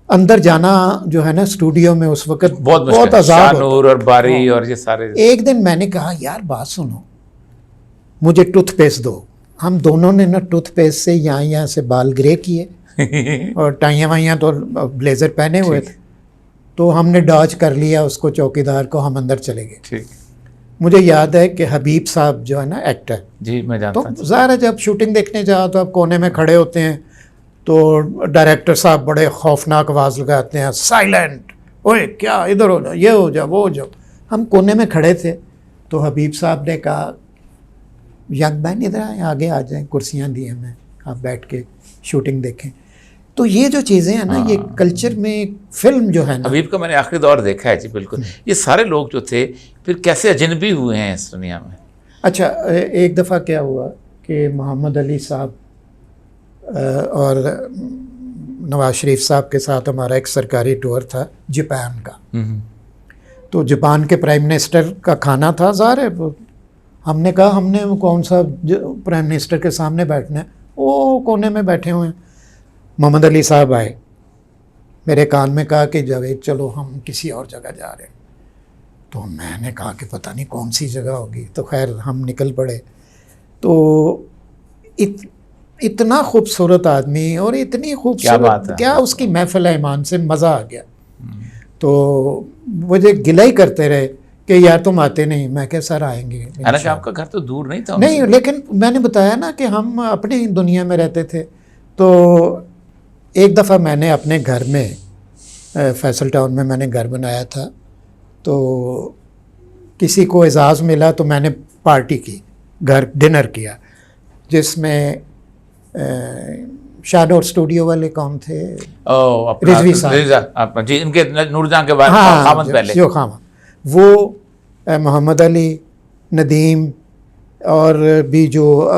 S2: اندر جانا جو ہے نا اسٹوڈیو میں اس وقت بہت عذاب
S1: ہوتا. اور باری اور یہ سارے. ایک
S2: دن میں نے کہا یار بات سنو، مجھے ٹوتھ پیسٹ دو. ہم دونوں نے نا ٹوتھ پیسٹ سے یہاں سے بال گرے کیے اور ٹائیاں وائیاں تو بلیزر پہنے ہوئے تھے. تو ہم نے ڈاج کر لیا اس کو چوکیدار کو, ہم اندر چلے گئے.
S1: ٹھیک.
S2: مجھے یاد ہے کہ حبیب صاحب جو ہے نا ایکٹر,
S1: جی میں جانتا
S2: تو
S1: ہوں.
S2: ظاہر ہے جب شوٹنگ دیکھنے جاؤ تو آپ کونے میں کھڑے ہوتے ہیں, تو ڈائریکٹر صاحب بڑے خوفناک آواز لگاتے ہیں, سائلنٹ, اوئے کیا ادھر ہو جاؤ, یہ ہو جاؤ وہ ہو جاؤ. ہم کونے میں کھڑے تھے تو حبیب صاحب نے کہا ینگ مین ادھر آئیں, آگے آ جائیں, کرسیاں دی ہمیں, آپ بیٹھ کے شوٹنگ دیکھیں. تو یہ جو چیزیں ہیں نا, یہ کلچر میں فلم جو ہے نا.
S1: حبیب کا میں نے آخری دور دیکھا ہے جی. بالکل. یہ سارے لوگ جو تھے پھر کیسے اجنبی ہوئے ہیں اس دنیا میں.
S2: اچھا, ایک دفعہ کیا ہوا کہ محمد علی صاحب اور نواز شریف صاحب کے ساتھ ہمارا ایک سرکاری ٹور تھا جاپان کا. تو جاپان کے پرائم منسٹر کا کھانا تھا. ظاہر ہے ہم نے کہا ہم نے کون سا پرائم منسٹر کے سامنے بیٹھنا ہے, وہ کونے میں بیٹھے ہوئے ہیں. محمد علی صاحب آئے, میرے کان میں کہا کہ جاوید چلو ہم کسی اور جگہ جا رہے ہیں. تو میں نے کہا کہ پتہ نہیں کون سی جگہ ہوگی. تو خیر ہم نکل پڑے. تو اتنا خوبصورت آدمی اور اتنی خوبصورت, کیا اس کی محفل ایمان سے مزہ آ گیا. تو مجھے گلہ ہی کرتے رہے کہ یار تم آتے نہیں. میں کہ سر آئیں گے.
S1: حالانکہ آپ کا گھر تو دور نہیں تھا.
S2: نہیں, لیکن میں نے بتایا نا کہ ہم اپنی دنیا میں رہتے تھے. تو ایک دفعہ میں نے اپنے گھر میں فیصل ٹاؤن میں میں نے گھر بنایا تھا, تو کسی کو اعزاز ملا تو میں نے پارٹی کی, گھر ڈنر کیا, جس میں شیڈو اسٹوڈیو والے کون تھے, رضوی صاحب
S1: جی, ان کے نور جہاں کے خامد پہلے
S2: جو خامد, وہ محمد علی, ندیم اور بھی جو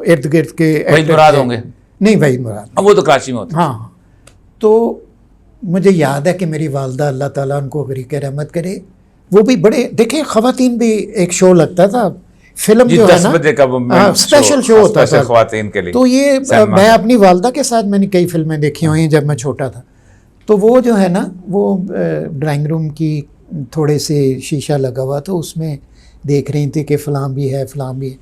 S2: ارد گرد کے
S1: وحید مراد ہوں گے.
S2: نہیں وحید مراد,
S1: وہ تو کراچی میں ہوتے.
S2: ہاں. تو مجھے یاد ہے کہ میری والدہ اللہ تعالیٰ ان کو غریق رحمت کرے, وہ بھی بڑے, دیکھیں خواتین بھی ایک شو لگتا تھا, فلم جو ہے نا اسپیشل شو ہوتا تھا
S1: خواتین کے لیے.
S2: تو یہ میں اپنی والدہ کے ساتھ میں نے کئی فلمیں دیکھی ہوئی ہیں جب میں چھوٹا تھا. تو وہ جو ہے نا, وہ ڈرائنگ روم کی تھوڑے سے شیشہ لگا ہوا تو اس میں دیکھ رہی تھی کہ فلاں بھی ہے فلاں بھی ہے.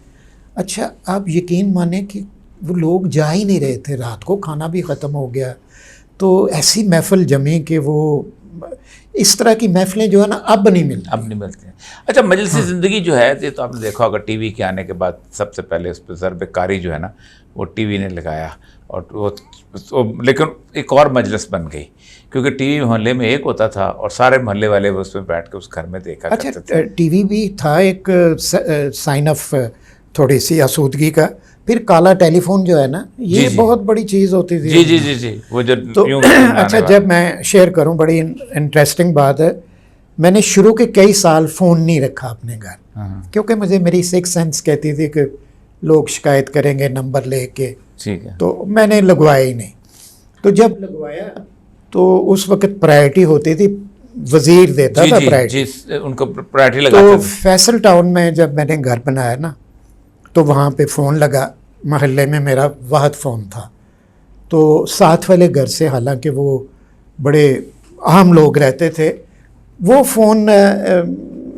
S2: اچھا, آپ یقین مانیں کہ وہ لوگ جا ہی نہیں رہے تھے, رات کو کھانا بھی ختم ہو گیا. تو ایسی محفل جمی کہ وہ اس طرح کی محفلیں جو ہے نا اب نہیں ملتی ہیں.
S1: اچھا, مجلس زندگی جو ہے یہ تو آپ نے دیکھا ہوگا ٹی وی کے آنے کے بعد سب سے پہلے اس پہ ضرب کاری جو ہے نا وہ ٹی وی نے لگایا, اور وہ لیکن ایک اور مجلس بن گئی, کیونکہ ٹی وی محلے میں ایک ہوتا تھا اور سارے محلے والے اس میں بیٹھ کے اس گھر میں دیکھا کرتے تھے.
S2: اچھا, ٹی وی بھی تھا ایک سائن آف تھوڑی سی آسودگی کا. پھر کالا ٹیلی فون جو ہے نا, یہ بہت بڑی چیز ہوتی تھی.
S1: جی جی جی جی, وہ جو
S2: اچھا, جب میں شیئر کروں, بڑی انٹرسٹنگ بات ہے, میں نے شروع کے کئی سال فون نہیں رکھا اپنے گھر, کیونکہ مجھے میری سکس سینس کہتی تھی کہ لوگ شکایت کریں گے نمبر لے کے.
S1: ٹھیک ہے.
S2: تو میں نے لگوایا ہی نہیں. تو جب لگوایا تو اس وقت پرائرٹی ہوتی تھی, وزیر دیتا تھا پرائرٹی,
S1: ان کو پرائرٹی لگاتے
S2: تھے. تو فیصل ٹاؤن میں جب میں نے گھر بنایا نا, تو وہاں پہ فون لگا, محلے میں میرا واحد فون تھا. تو ساتھ والے گھر سے, حالانکہ وہ بڑے عام لوگ رہتے تھے, وہ فون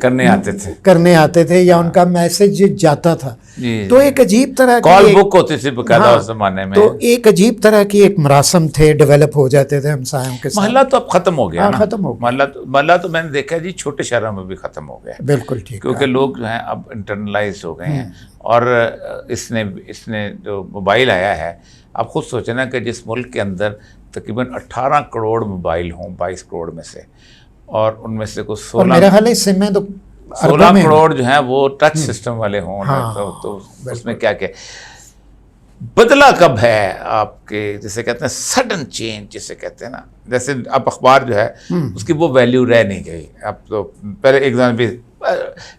S2: کرنے آتے تھے یا ان کا میسج جاتا تھا. تو ایک عجیب طرح کی
S1: کال بک ہوتی تھی باقاعدہ اس زمانے میں.
S2: تو ایک عجیب طرح کی ایک مراسم تھے, ڈیولپ ہو جاتے تھے ہمسایوں کے ساتھ.
S1: محلہ تو اب ختم ہو گیا.
S2: ختم ہو گیا
S1: محلہ تو میں نے دیکھا جی چھوٹے شہروں میں بھی ختم ہو گیا.
S2: بالکل ٹھیک,
S1: کیونکہ لوگ جو ہیں اب انٹرنلائز ہو گئے ہیں. اور اس نے جو موبائل آیا ہے, آپ خود سوچیں نا کہ جس ملک کے اندر تقریباً 18 کروڑ موبائل ہوں 22 کروڑ میں سے, اور ان میں سے کچھ 16
S2: میرا خیال ہے اس سے میں تو
S1: 16 کروڑ جو ہیں وہ ٹچ سسٹم والے ہوں. تو اس میں کیا بدلا کب ہے آپ کے, جسے کہتے ہیں سڈن چینج جسے کہتے ہیں نا, جیسے اب اخبار جو ہے اس کی وہ ویلیو رہ نہیں گئی. اب تو پہلے ایگزام بھی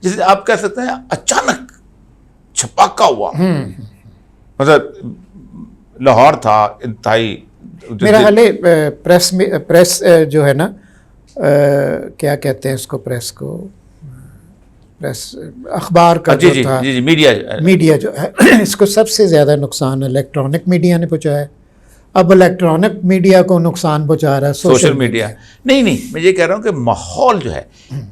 S1: جسے آپ کہہ سکتے ہیں اچانک چھپاکا ہوا, مطلب لاہور تھا انتہائی.
S2: میرا خیال ہے پریس جو ہے نا, کیا کہتے ہیں اس کو, پریس اخبار کا جو تھا, میڈیا جو ہے, اس کو سب سے زیادہ نقصان الیکٹرانک میڈیا نے پہنچایا ہے. اب الیکٹرانک میڈیا کو نقصان پہنچا رہا ہے
S1: سوشل میڈیا. نہیں, میں یہ کہہ رہا ہوں کہ ماحول جو ہے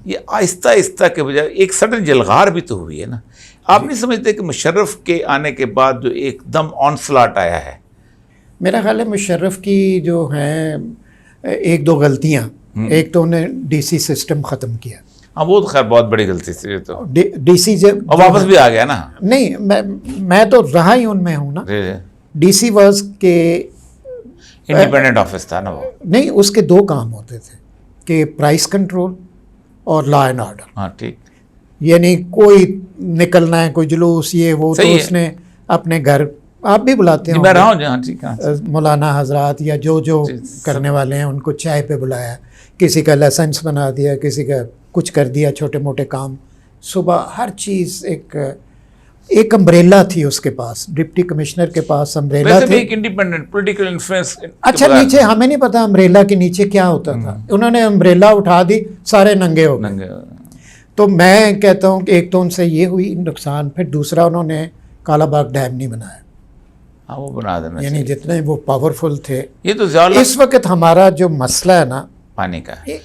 S1: یہ آہستہ آہستہ کے بجائے ایک سڈن جلغار بھی تو ہوئی ہے نا. آپ نہیں سمجھتے کہ مشرف کے آنے کے بعد جو ایک دم آن سلاٹ آیا ہے؟
S2: میرا خیال ہے مشرف کی جو ہیں ایک دو غلطیاں ایک تو انہیں ڈی سی سسٹم ختم کیا.
S1: ہاں وہ تو خیر بہت بڑی غلطی تھی. تو
S2: ڈی سی جب
S1: اور واپس بھی آ گیا نا.
S2: نہیں میں تو رہا ہی ان میں ہوں نا. ڈی سی واز کے
S1: انڈیپینڈنٹ آفس تھا نا وہ.
S2: نہیں, اس کے دو کام ہوتے تھے کہ پرائس کنٹرول اور لا اینڈ آرڈر.
S1: ہاں ٹھیک.
S2: یعنی کوئی نکلنا ہے کوئی جلوس یہ وہ تو اس نے اپنے گھر, آپ بھی بلاتے ہیں
S1: میں رہا ہوں جہاں ٹھیک ہے,
S2: مولانا حضرات یا جو کرنے والے ہیں ان کو چائے پہ بلایا, کسی کا لائسنس بنا دیا, کسی کا کچھ کر دیا, چھوٹے موٹے کام. صبح ہر چیز ایک امبریلا تھی اس کے پاس, ڈپٹی کمشنر کے پاس امبریلا تھی.
S1: ایک انڈیپینڈنٹ پولیٹیکل انفلوئنس.
S2: اچھا نیچے ہمیں نہیں پتا امبریلا کے نیچے کیا ہوتا تھا. انہوں نے امبریلا اٹھا دی, سارے ننگے ہو گئے. تو میں کہتا ہوں کہ ایک تو ان سے یہ ہوئی نقصان, پھر دوسرا انہوں نے کالا باغ ڈیم نہیں بنایا.
S1: ہاں وہ بنا دینا,
S2: یعنی جتنے وہ پاورفل تھے.
S1: یہ تو زیادہ
S2: اس وقت ہمارا جو مسئلہ ہے نا
S1: پانی کا ہے.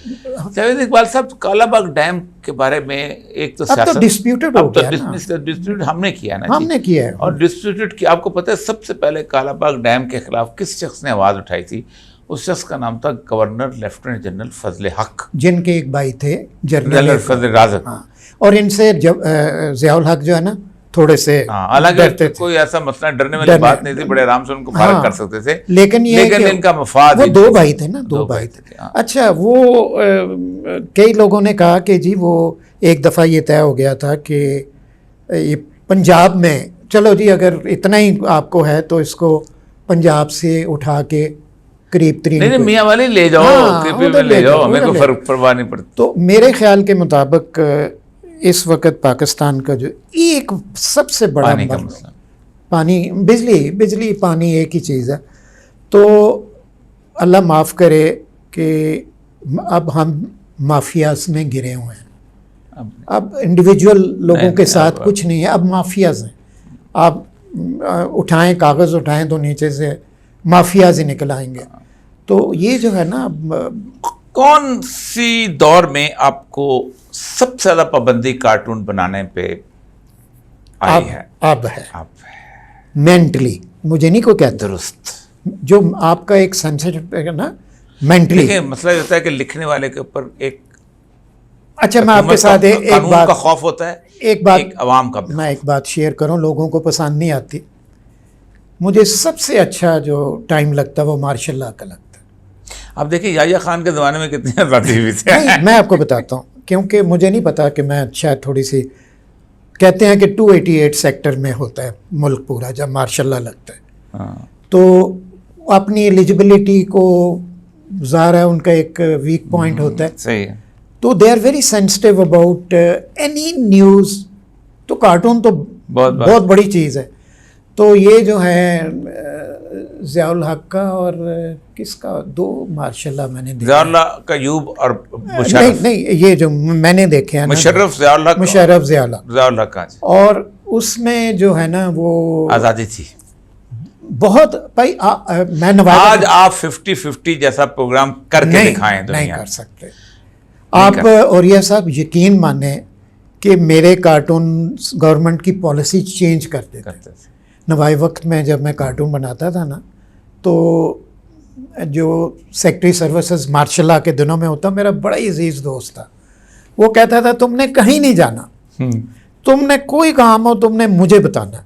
S1: جاوید اقبال صاحب, کالا باغ ڈیم کے بارے میں ایک تو
S2: اب تو ڈسپیوٹڈ ہو گیا نا.
S1: ڈسپیوٹ ہم نے کیا نا,
S2: ہم نے کیا ہے.
S1: اور ڈسپیوٹڈ کی آپ کو پتہ ہے سب سے پہلے کالا باغ ڈیم کے خلاف کس شخص نے آواز اٹھائی تھی؟ اس شخص کا نام تھا گورنر لیفٹیننٹ جنرل فضل حق,
S2: جن کے ایک بھائی تھے
S1: جنرل فضل رازق.
S2: ہاں, اور ان سے ضیاء الحق جو ہے نا تھوڑے سے
S1: حالانکہ کوئی ایسا مسئلہ ڈرنے والی بات نہیں تھی, بڑے آرام سے ان کو فارغ کر سکتے تھے,
S2: لیکن
S1: ان کا مفاد.
S2: وہ دو بھائی تھے نا, دو بھائی تھے. اچھا وہ کئی لوگوں نے کہا کہ جی وہ ایک دفعہ یہ طے ہو گیا تھا کہ یہ پنجاب میں, چلو جی اگر اتنا ہی آپ کو ہے تو اس کو پنجاب سے اٹھا کے قریب ترین
S1: نہیں میاں والی لے جاؤ, لے جاؤ, ہمیں کوئی فرق پرواہ نہیں پڑتی.
S2: تو میرے خیال کے مطابق اس وقت پاکستان کا جو ایک سب سے بڑا مسئلہ پانی, بجلی پانی ایک ہی چیز ہے. تو اللہ معاف کرے کہ اب ہم مافیاز میں گرے ہوئے ہیں. اب انڈیویجول لوگوں کے ساتھ کچھ نہیں ہے, اب مافیاز ہیں. آپ اٹھائیں کاغذ اٹھائیں تو نیچے سے مافیاز ہی نکل آئیں گے. تو یہ جو ہے نا,
S1: کون سی دور میں آپ کو سب سے زیادہ پابندی کارٹون بنانے پہ آئی ہے؟
S2: اب ہے مینٹلی, مجھے نہیں کوئی کہتا.
S1: درست,
S2: جو آپ کا ایک سینسیٹیو ہے نا مینٹلی.
S1: مسئلہ یہ ہوتا ہے کہ لکھنے والے کے اوپر ایک,
S2: اچھا میں آپ کے ساتھ ایک بات
S1: کا خوف ہوتا ہے,
S2: ایک بات
S1: عوام کا.
S2: میں ایک بات شیئر کروں, لوگوں کو پسند نہیں آتی. مجھے سب سے اچھا جو ٹائم لگتا ہے وہ مارشل لا کا لگتا ہے.
S1: اب دیکھیں یحییٰ خان کے زمانے میں کتنی آزادی ہوئی تھی.
S2: نہیں میں آپ کو بتاتا ہوں, کیونکہ مجھے نہیں پتا کہ میں شاید تھوڑی سی, کہتے ہیں کہ 288 سیکٹر میں ہوتا ہے ملک پورا جب مارشل لا لگتا ہے. تو اپنی ایلیجبلٹی کو ظاہر ہے ان کا ایک ویک پوائنٹ ہوتا ہے.
S1: صحیح ہے.
S2: تو they are very sensitive about any news. تو کارٹون تو بہت بڑی چیز ہے. تو یہ جو ہے ضیاء الحق کا اور کس کا, دو ماشاء اللہ میں نے دیکھا.
S1: ضیاء اللہ کا یوب اور مشرف.
S2: نہیں یہ جو میں نے دیکھے ہیں
S1: مشرف ضیاء اللہ,
S2: مشرف ضیاء اللہ
S1: کا,
S2: اور اس میں جو ہے نا وہ
S1: آزادی تھی
S2: بہت. بھائی میں
S1: آج آپ 50-50 جیسا پروگرام کر کے دکھائیں,
S2: نہیں کر سکتے آپ. اور یہ صاحب یقین مانیں کہ میرے کارٹون گورنمنٹ کی پالیسی چینج کرتے تھے. نوائی وقت میں جب میں کارٹون بناتا تھا نا, تو جو سیکٹری سروسز مارشل لا کے دنوں میں ہوتا, میرا بڑا ہی عزیز دوست تھا, وہ کہتا تھا تم نے کہیں نہیں جانا, تم نے کوئی کام ہو تم نے مجھے بتانا.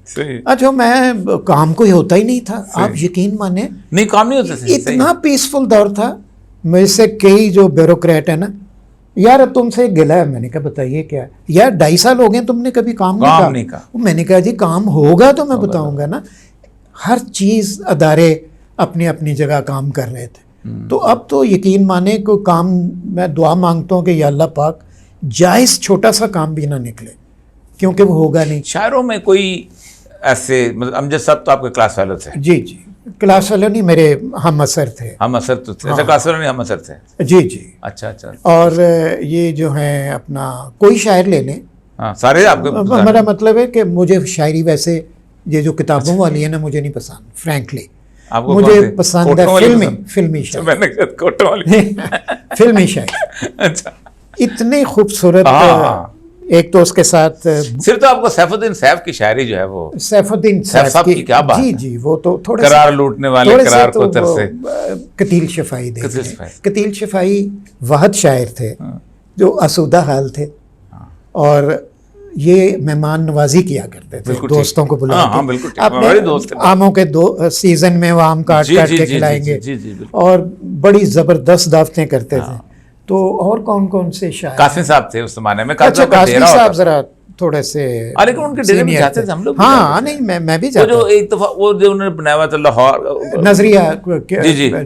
S2: اچھا میں کام کوئی ہوتا ہی نہیں تھا. آپ یقین مانیں
S1: نہیں کام نہیں ہوتا,
S2: اتنا پیسفل دور تھا. مجھ سے کئی جو بیوروکریٹ ہے نا, یار تم سے گلا ہے. میں نے کہا بتائیے کیا ہے یار, 2.5 سال ہو گئے تم نے کبھی کام نہیں کہا. میں نے کہا جی کام ہوگا تو میں بتاؤں گا نا. ہر چیز ادارے اپنی اپنی جگہ کام کر رہے تھے. تو اب تو یقین مانے کو کام, میں دعا مانگتا ہوں کہ یا اللہ پاک جائز چھوٹا سا کام بھی نہ نکلے, کیونکہ وہ ہوگا نہیں.
S1: شاعروں میں کوئی ایسے, مطلب امجد صاحب تو آپ کے کلاس فیلو تھے؟
S2: جی کلاس فیلو نہیں, میرے ہم اثر تھے.
S1: ہم اثر تو تھے. اچھا کلاس فیلو نہیں, ہم اثر تھے.
S2: جی
S1: اچھا.
S2: اور یہ جو ہے اپنا کوئی شاعر لے لیں.
S1: ہاں سارے آپ کے.
S2: میرا مطلب ہے کہ مجھے شاعری ویسے یہ جو کتابوں والی ہے نا مجھے نہیں پسند, فرینکلی. مجھے پسند ہے فلمی شاعری. فلمی شاعری.
S1: اچھا.
S2: اتنے خوبصورت ایک تو اس کے ساتھ
S1: صرف تو آپ کو سیف الدین سیف کی شاعری جو ہے وہ
S2: سیف الدین
S1: سیف صاحب کی کیا بات
S2: جی
S1: ہے؟
S2: جی وہ تو تھوڑے
S1: قرار لوٹنے والے قرار کو ترسے.
S2: قتیل شفائی دے
S1: قتیل شفائی.
S2: قتیل شفائی واحد شاعر تھے جو آسودہ حال تھے اور یہ مہمان نوازی کیا کرتے تھے دوستوں کو بلا کے. اپنے آموں کے سیزن میں وہ آم کاٹ کاٹ کے کھلائیں گے اور بڑی زبردست دعوتیں کرتے تھے. تو اور کون کون سے شاعر؟
S1: قاسم صاحب تھے اس زمانے میں.
S2: اچھا قاسم صاحب ذرا تھوڑے سے
S1: لیکن ان کے ڈیرے میں جاتے تھے ہم لوگ.
S2: ہاں نہیں میں بھی جاتا.
S1: جو ایک دفعہ وہ جو انہوں نے بنایا ہوا تھا لاہور
S2: نظریہ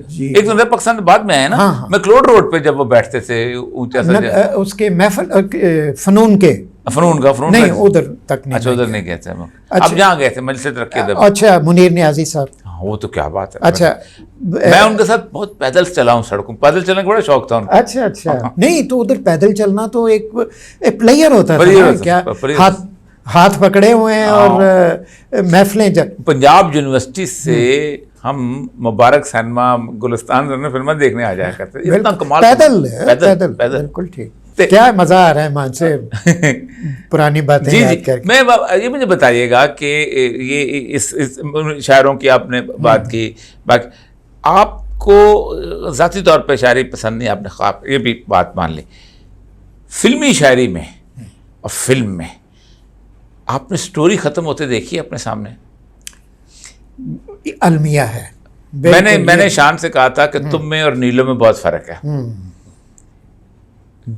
S1: جی ایک تو پاکستان بعد میں ہے نا میکلوڈ روڈ پہ جب وہ بیٹھتے تھے اونچا سا
S2: اس کے محفل فنون کے
S1: فنون
S2: نہیں ادھر تک نہیں.
S1: اچھا ادھر نہیں گئے تھے ہم. اب جہاں گئے تھے مجلس ترقی.
S2: اچھا منیر نیازی صاحب.
S1: وہ تو کیا بات ہے.
S2: اچھا
S1: میں ان کے ساتھ بہت پیدل چلا ہوں سڑکوں. پیدل چلنے کا بڑا شوق تھا ان کو.
S2: اچھا نہیں تو ادھر پیدل چلنا تو ایک پلیئر ہوتا تھا کیا ہاتھ پکڑے ہوئے ہیں اور محفلیں.
S1: پنجاب یونیورسٹی سے ہم مبارک سینما گلستان فلمیں دیکھنے آ جایا کرتے. اتنا کمال.
S2: پیدل بالکل ٹھیک. کیا مزہ آ رہا ہے مان سے پرانی باتیں یاد کر کے.
S1: میں یہ مجھے بتائیے گا کہ یہ اس شاعروں کی آپ نے بات کی. باقی آپ کو ذاتی طور پہ شاعری پسند نہیں, آپ نے خواب یہ بھی بات مان لی. فلمی شاعری میں اور فلم میں آپ نے سٹوری ختم ہوتے دیکھی اپنے سامنے؟
S2: المیہ ہے.
S1: میں نے شان سے کہا تھا کہ تم میں اور نیلو میں بہت فرق ہے.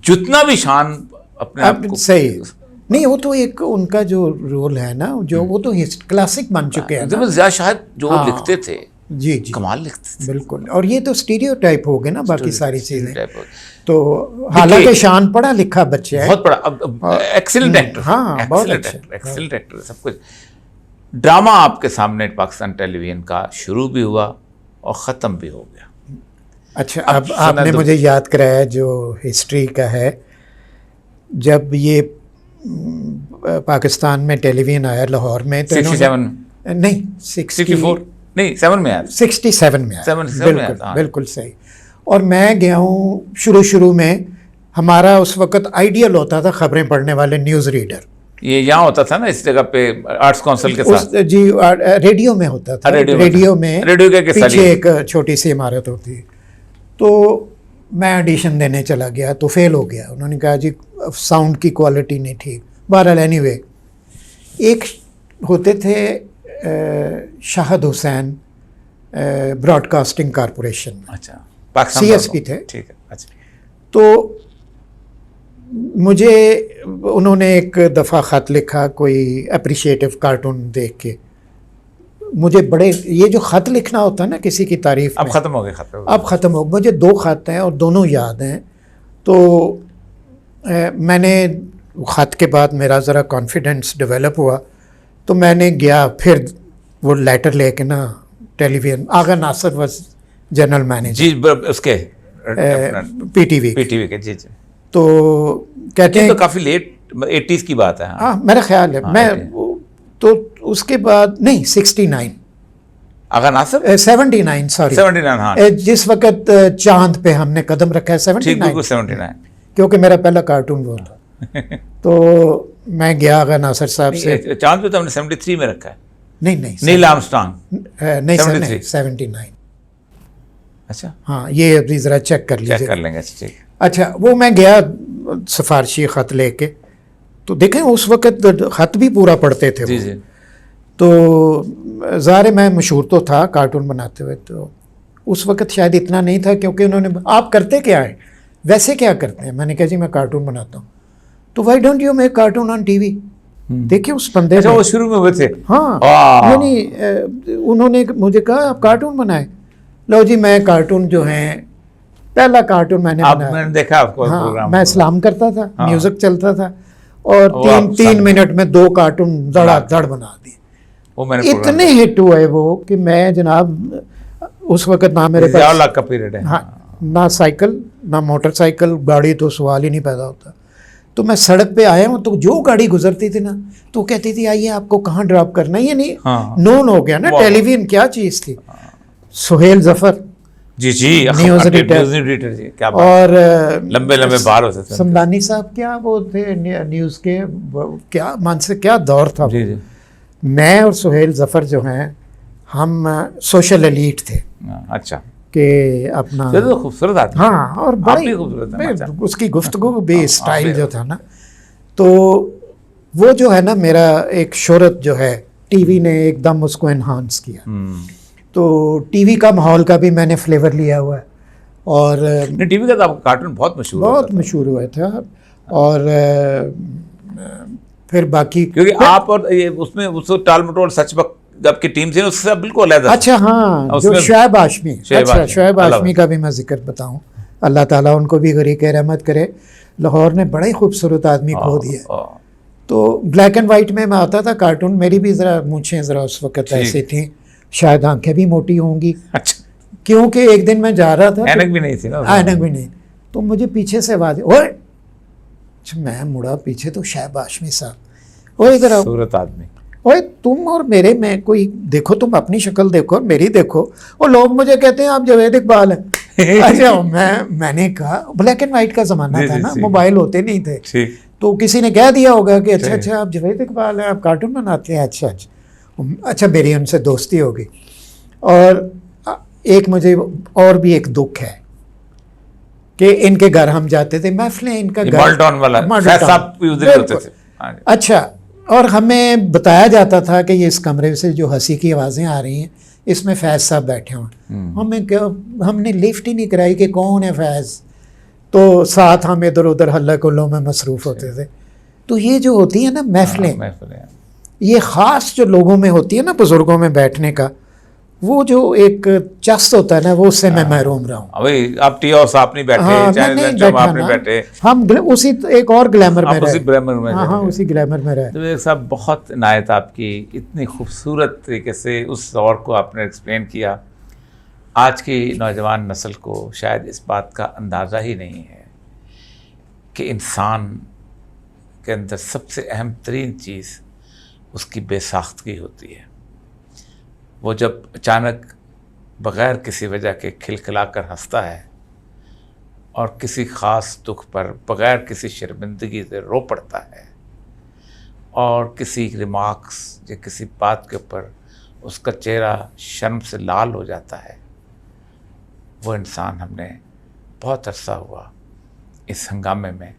S1: جتنا بھی شان اپنے آپ کو
S2: صحیح نہیں, وہ تو ایک ان کا جو رول ہے نا جو وہ تو کلاسک بن چکے ہیں.
S1: ضیاء شاہد جو لکھتے تھے
S2: جی
S1: کمال لکھتے تھے
S2: بالکل. اور یہ تو اسٹیریو ٹائپ ہو گئے نا باقی ساری چیزیں. تو حالانکہ شان پڑھا لکھا بچہ ہے,
S1: بہت پڑھا, ایکسلنٹ ایکٹر.
S2: ہاں بہت اچھا
S1: ایکسلنٹ ایکٹر سب کچھ. ڈرامہ آپ کے سامنے پاکستان ٹیلی ویژن کا شروع بھی ہوا اور ختم بھی ہو گیا.
S2: اچھا اب آپ نے مجھے یاد کرایا جو ہسٹری کا ہے. جب یہ پاکستان میں ٹیلی ویژن آیا لاہور میں
S1: 67
S2: نہیں
S1: 64 نہیں 7 میں آیا
S2: 67 میں آیا.
S1: بالکل
S2: بالکل صحیح. اور میں گیا ہوں شروع میں ہمارا اس وقت آئیڈیل ہوتا تھا خبریں پڑھنے والے نیوز ریڈر.
S1: یہ یہاں ہوتا تھا نا اس جگہ پہ آرٹس کونسل کے ساتھ.
S2: جی ریڈیو میں ہوتا تھا. ریڈیو میں پیچھے ایک چھوٹی سی عمارت ہوتی. تو میں آڈیشن دینے چلا گیا تو فیل ہو گیا. انہوں نے کہا جی ساؤنڈ کی کوالٹی نہیں ٹھیک. بہرحال اینی وے ایک ہوتے تھے شاہد حسین براڈ کاسٹنگ کارپوریشن میں.
S1: اچھا
S2: سی ایس پی تھے.
S1: ٹھیک ہے. اچھا
S2: تو مجھے انہوں نے ایک دفعہ خط لکھا کوئی اپریشیٹو کارٹون دیکھ کے. مجھے بڑے یہ جو خط لکھنا ہوتا ہے نا کسی کی تعریف میں,
S1: اب ختم ہو گئے خط.
S2: اب ختم ہو. مجھے 2 خط ہیں اور دونوں یاد ہیں. تو میں نے خط کے بعد میرا ذرا کانفیڈنس ڈیولپ ہوا تو میں نے گیا پھر وہ لیٹر لے کے نا television. Agha Nasir was general manager
S1: جی اس کے
S2: پی ٹی وی
S1: کے. جی
S2: تو کہتے ہیں
S1: تو کافی لیٹ 80s کی بات ہے.
S2: ہاں میرا خیال ہے. میں تو اس کے بعد نہیں 69
S1: آغا ناصر
S2: 79 سوری
S1: 79 ہاں
S2: جس وقت چاند پہ ہم نے قدم رکھا ہے
S1: 79
S2: کیونکہ میرا پہلا کارٹون وہ تھا. تو میں گیا آغا ناصر صاحب سے.
S1: چاند پہ تو ہم نے 73 میں رکھا ہے.
S2: نہیں
S1: نیل آرمسٹرانگ
S2: نہیں 79.
S1: اچھا
S2: ہاں یہ ابھی ذرا چیک کر لیجیے.
S1: کر لیں گے. ٹھیک.
S2: اچھا وہ میں گیا سفارشی خط لے کے. تو دیکھیں اس وقت خط بھی پورا پڑھتے تھے.
S1: جی جی.
S2: تو ظاہر میں مشہور تو تھا کارٹون بناتے ہوئے. تو اس وقت شاید اتنا نہیں تھا کیونکہ انہوں نے آپ کرتے کیا ہیں ویسے کیا کرتے ہیں. میں نے کہا جی میں کارٹون بناتا ہوں. تو why don't you make cartoon on T V. دیکھیں اس بندے
S1: وہ شروع میں ہوئے تھے.
S2: ہاں یعنی انہوں نے مجھے کہا آپ کارٹون بنائے. لو جی میں کارٹون جو ہیں پہلا کارٹون میں نے بنایا.
S1: دیکھا آپ کو.
S2: ہاں میں اسلام کرتا تھا, میوزک چلتا تھا اور 3 منٹ میں 2 کارٹون دڑا دڑ بنا دیے. اتنے ہٹ ہوئے وہ کہ میں جناب اس وقت نہ میرے پاس
S1: کا پیریڈ ہے.
S2: ہاں نہ سائیکل نہ موٹر سائیکل گاڑی تو سوال ہی نہیں پیدا ہوتا. تو میں سڑک پہ آیا ہوں تو جو گاڑی گزرتی تھی نا تو کہتی تھی آئیے آپ کو کہاں ڈراپ کرنا ہے. یہ نہیں نون ہو گیا نا ٹیلی ویژن کیا چیز تھی. سہیل ظفر
S1: جی جی
S2: نیوز ایڈیٹر
S1: جی کیا بات،
S2: اور
S1: لمبے لمبے بار ہوتے تھے.
S2: سمدانی صاحب کیا وہ تھے نیوز کے، کیا مان سے کیا دور تھا.
S1: جی جی
S2: میں اور سہیل ظفر جو ہیں ہم سوشل ایلیٹ تھے
S1: اچھا
S2: کہ اپنا
S1: چلو خوبصورت آدمی.
S2: ہاں، اور
S1: آپ
S2: بڑی
S1: بھی خوبصورت ہیں ماشاء اللہ.
S2: اس کی گفتگو بھی اسٹائل جو تھا نا، تو وہ جو ہے نا میرا ایک شہرت جو ہے ٹی وی نے ایک دم اس کو انہانس کیا. تو ٹی وی کا ماحول کا بھی میں نے فلیور لیا ہوا ہے، اور
S1: ٹی وی کا تو آپ کا کارٹون بہت مشہور ہوتا
S2: بہت
S1: تھا.
S2: مشہور ہوا تھا. اور پھر باقی
S1: کیونکہ آپ اور یہ اس میں اس وقت ٹال مٹول سچ بک آپ کی ٹیم تھی نا، اس سے بالکل علیحدہ تھا.
S2: اچھا ہاں،
S1: اس
S2: جو
S1: میں
S2: شعیب ہاشمی، اچھا
S1: ہاشمی،
S2: شعیب
S1: اللہ
S2: ہاشمی کا بھی میں ذکر بتاؤں، اللہ تعالیٰ ان کو بھی غریق رحمت کرے. لاہور نے بڑا ہی خوبصورت آدمی کھو دیا. تو بلیک اینڈ وائٹ میں آتا تھا کارٹون، میری بھی ذرا مونچھیں ذرا اس وقت ایسی تھیں، شاید آنکھیں بھی موٹی ہوں گی،
S1: اچھا
S2: کیونکہ ایک دن میں جا رہا تھا،
S1: اینک بھی نہیں تھی نا.
S2: اینک بھی نہیں، تو مجھے پیچھے سے آواز، اوئے، میں مڑا پیچھے تو شعیب ہاشمی صاحب، اوئے ادھر آؤ،
S1: خوبصورت آدمی.
S2: اوئے تم اور میرے میں کوئی دیکھو، تم اپنی شکل دیکھو اور میری دیکھو. اور لوگ مجھے کہتے ہیں آپ جاوید اقبال ہیں. اچھا میں نے کہا بلیک اینڈ وائٹ کا زمانہ تھا نا، موبائل ہوتے نہیں تھے،
S1: ٹھیک.
S2: تو کسی نے کہہ دیا ہوگا کہ اچھا اچھا آپ جاوید اقبال ہیں، آپ کارٹون بناتے ہیں. اچھا اچھا اچھا، میری ان سے دوستی ہوگی. اور ایک مجھے اور بھی ایک دکھ ہے کہ ان کے گھر ہم جاتے تھے، محفلیں ان کا گھر
S1: مال ٹاؤن والا فیض صاحب ادھر ہوتے تھے.
S2: اچھا، اور ہمیں بتایا جاتا تھا کہ یہ اس کمرے سے جو ہنسی کی آوازیں آ رہی ہیں اس میں فیض صاحب بیٹھے ہوں. ہم نے لفٹ ہی نہیں کرائی کہ کون ہے فیض، تو ساتھ ہم ادھر ادھر ہلہ کلوں میں مصروف ہوتے تھے. تو یہ جو ہوتی ہیں نا محفلیں، یہ خاص جو لوگوں میں ہوتی ہے نا بزرگوں میں بیٹھنے کا، وہ جو ایک چست ہوتا ہے نا، وہ اس سے میں محروم رہا ہوں.
S1: وہی آپ ٹی ہاؤس آپ نہیں بیٹھے، چینل لنچ آپ نہیں بیٹھے،
S2: ہم اسی ایک اور گلیمر میں
S1: اسی
S2: رہے.
S1: گلیمر میں.
S2: ہاں اسی گلیمر میں رہے.
S1: تو ایک صاحب بہت عنایت آپ کی، اتنی خوبصورت طریقے سے اس دور کو آپ نے ایکسپلین کیا. آج کی نوجوان نسل کو شاید اس بات کا اندازہ ہی نہیں ہے کہ انسان کے اندر سب سے اہم ترین چیز اس کی بے ساختگی ہوتی ہے. وہ جب اچانک بغیر کسی وجہ کے کھلکھلا کر ہنستا ہے اور کسی خاص دکھ پر بغیر کسی شرمندگی سے رو پڑتا ہے، اور کسی ریمارکس یا کسی بات کے اوپر اس کا چہرہ شرم سے لال ہو جاتا ہے، وہ انسان ہم نے بہت عرصہ ہوا اس ہنگامے میں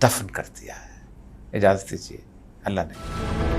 S1: دفن کر دیا ہے. اجازت دیجیے، اللہ نے